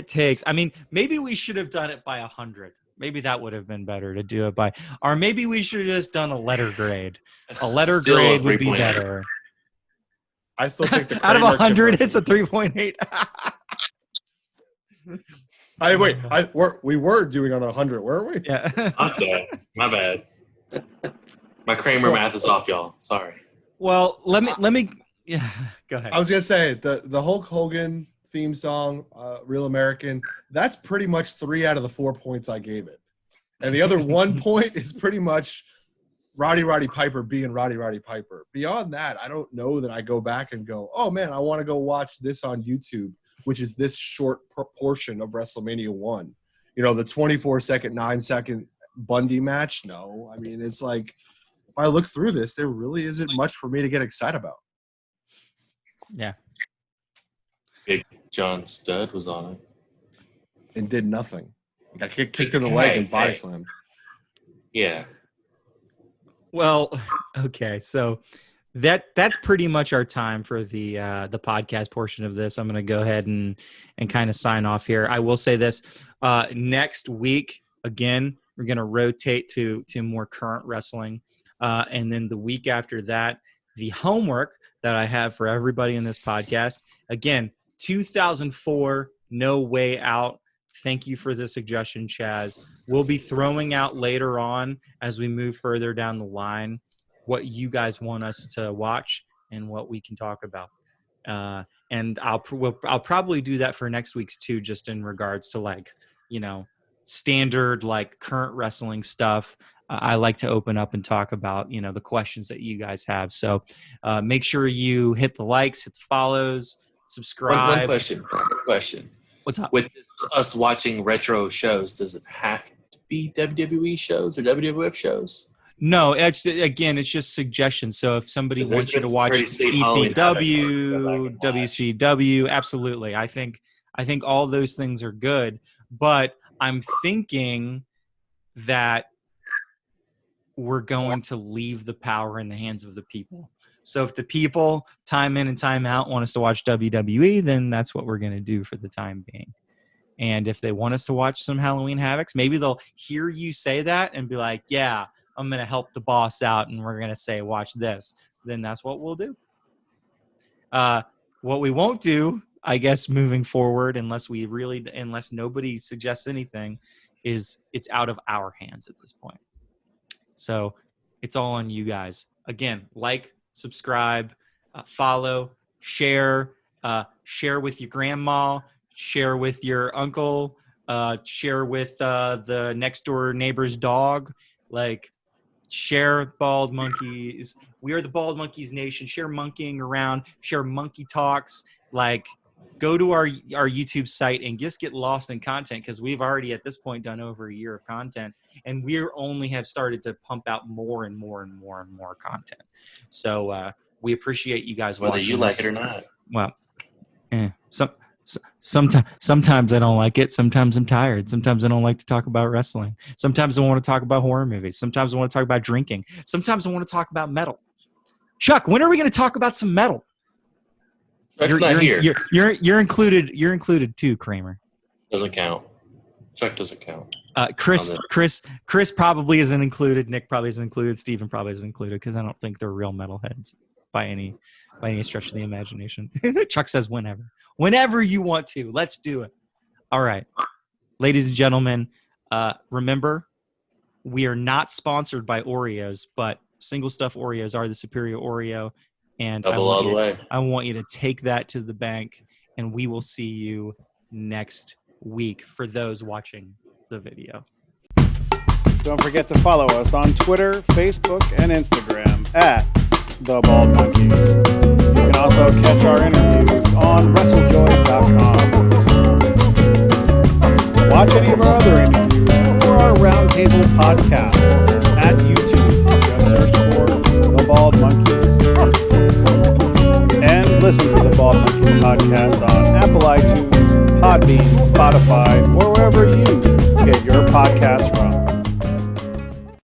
takes. I mean, maybe we should have done it by 100. Maybe that would have been better to do it by, or maybe we should have just done a letter grade. A letter grade would be better.
I still think the
out of 100, it's a 3.8.
We were doing on 100, weren't we?
Yeah.
I'm sorry. My bad. My Kramer math is off, y'all. Sorry.
Well, let me. Yeah, go ahead.
I was gonna say the Hulk Hogan theme song, Real American. That's pretty much 3 out of the 4 points I gave it, and the other 1 point is pretty much Roddy Piper being Roddy Piper. Beyond that, I don't know that I go back and go, oh man, I want to go watch this on YouTube, which is this short portion of WrestleMania 1. The 24-second, 9-second Bundy match. No, I mean, it's if I look through this, there really isn't much for me to get excited about.
Yeah.
Big John Studd was on it.
And did nothing. Got kicked in the leg and body slammed.
Yeah.
Well, okay, so that's pretty much our time for the podcast portion of this. I'm going to go ahead and kind of sign off here. I will say this: next week, again, we're going to rotate to more current wrestling, and then the week after that, the homework that I have for everybody in this podcast. Again, 2004 No Way Out Thank you for the suggestion, Chaz. We'll be throwing out later on as we move further down the line what you guys want us to watch and what we can talk about. And I'll probably do that for next week's too, just in regards to like, you know, standard like current wrestling stuff. I like to open up and talk about, you know, the questions that you guys have. So make sure you hit the likes, hit the follows, subscribe.
One question.
What's up?
With us watching retro shows, does it have to be WWE shows or WWF shows?
No, it's just suggestions. So if somebody wants you to watch ECW, WCW, absolutely. I think all those things are good, but I'm thinking that we're going to leave the power in the hands of the people. So if the people time in and time out want us to watch WWE, then that's what we're going to do for the time being. And if they want us to watch some Halloween Havocs, maybe they'll hear you say that and be like, yeah, I'm going to help the boss out and we're going to say, watch this. Then that's what we'll do. What we won't do, I guess, moving forward, unless nobody suggests anything, is it's out of our hands at this point. So it's all on you guys. Again, like, subscribe, follow, share with your grandma, share with your uncle, share with the next door neighbor's dog. Like, share Bald Monkeys. We are the Bald Monkeys Nation. Share monkeying around. Share monkey talks. Like, go to our YouTube site and just get lost in content, because we've already at this point done over a year of content, and we only have started to pump out more and more and more and more content. So we appreciate you guys
whether
watching
you like it or not.
Well, sometimes I don't like it. Sometimes I'm tired. Sometimes I don't like to talk about wrestling. Sometimes I want to talk about horror movies. Sometimes I want to talk about drinking. Sometimes I want to talk about metal. Chuck, when are we going to talk about some metal?
Chuck's not here.
You're included. You're included too, Kramer.
Doesn't count. Chuck doesn't count.
Chris probably isn't included. Nick probably isn't included. Steven probably isn't included, because I don't think they're real metalheads by any stretch of the imagination. Chuck says whenever you want to. Let's do it. All right, ladies and gentlemen, remember, we are not sponsored by Oreos, but single stuff Oreos are the superior Oreo. And I want you to take that to the bank, and we will see you next week for those watching the video.
Don't forget to follow us on Twitter, Facebook, and Instagram at The Bald Monkeys. You can also catch our interviews on WrestleJoy.com. Watch any of our other interviews or our roundtable podcasts at YouTube. Just search for The Bald Monkeys. And listen to the Bald Monkeys podcast on Apple iTunes, Podbean, Spotify, or wherever you get your podcasts from.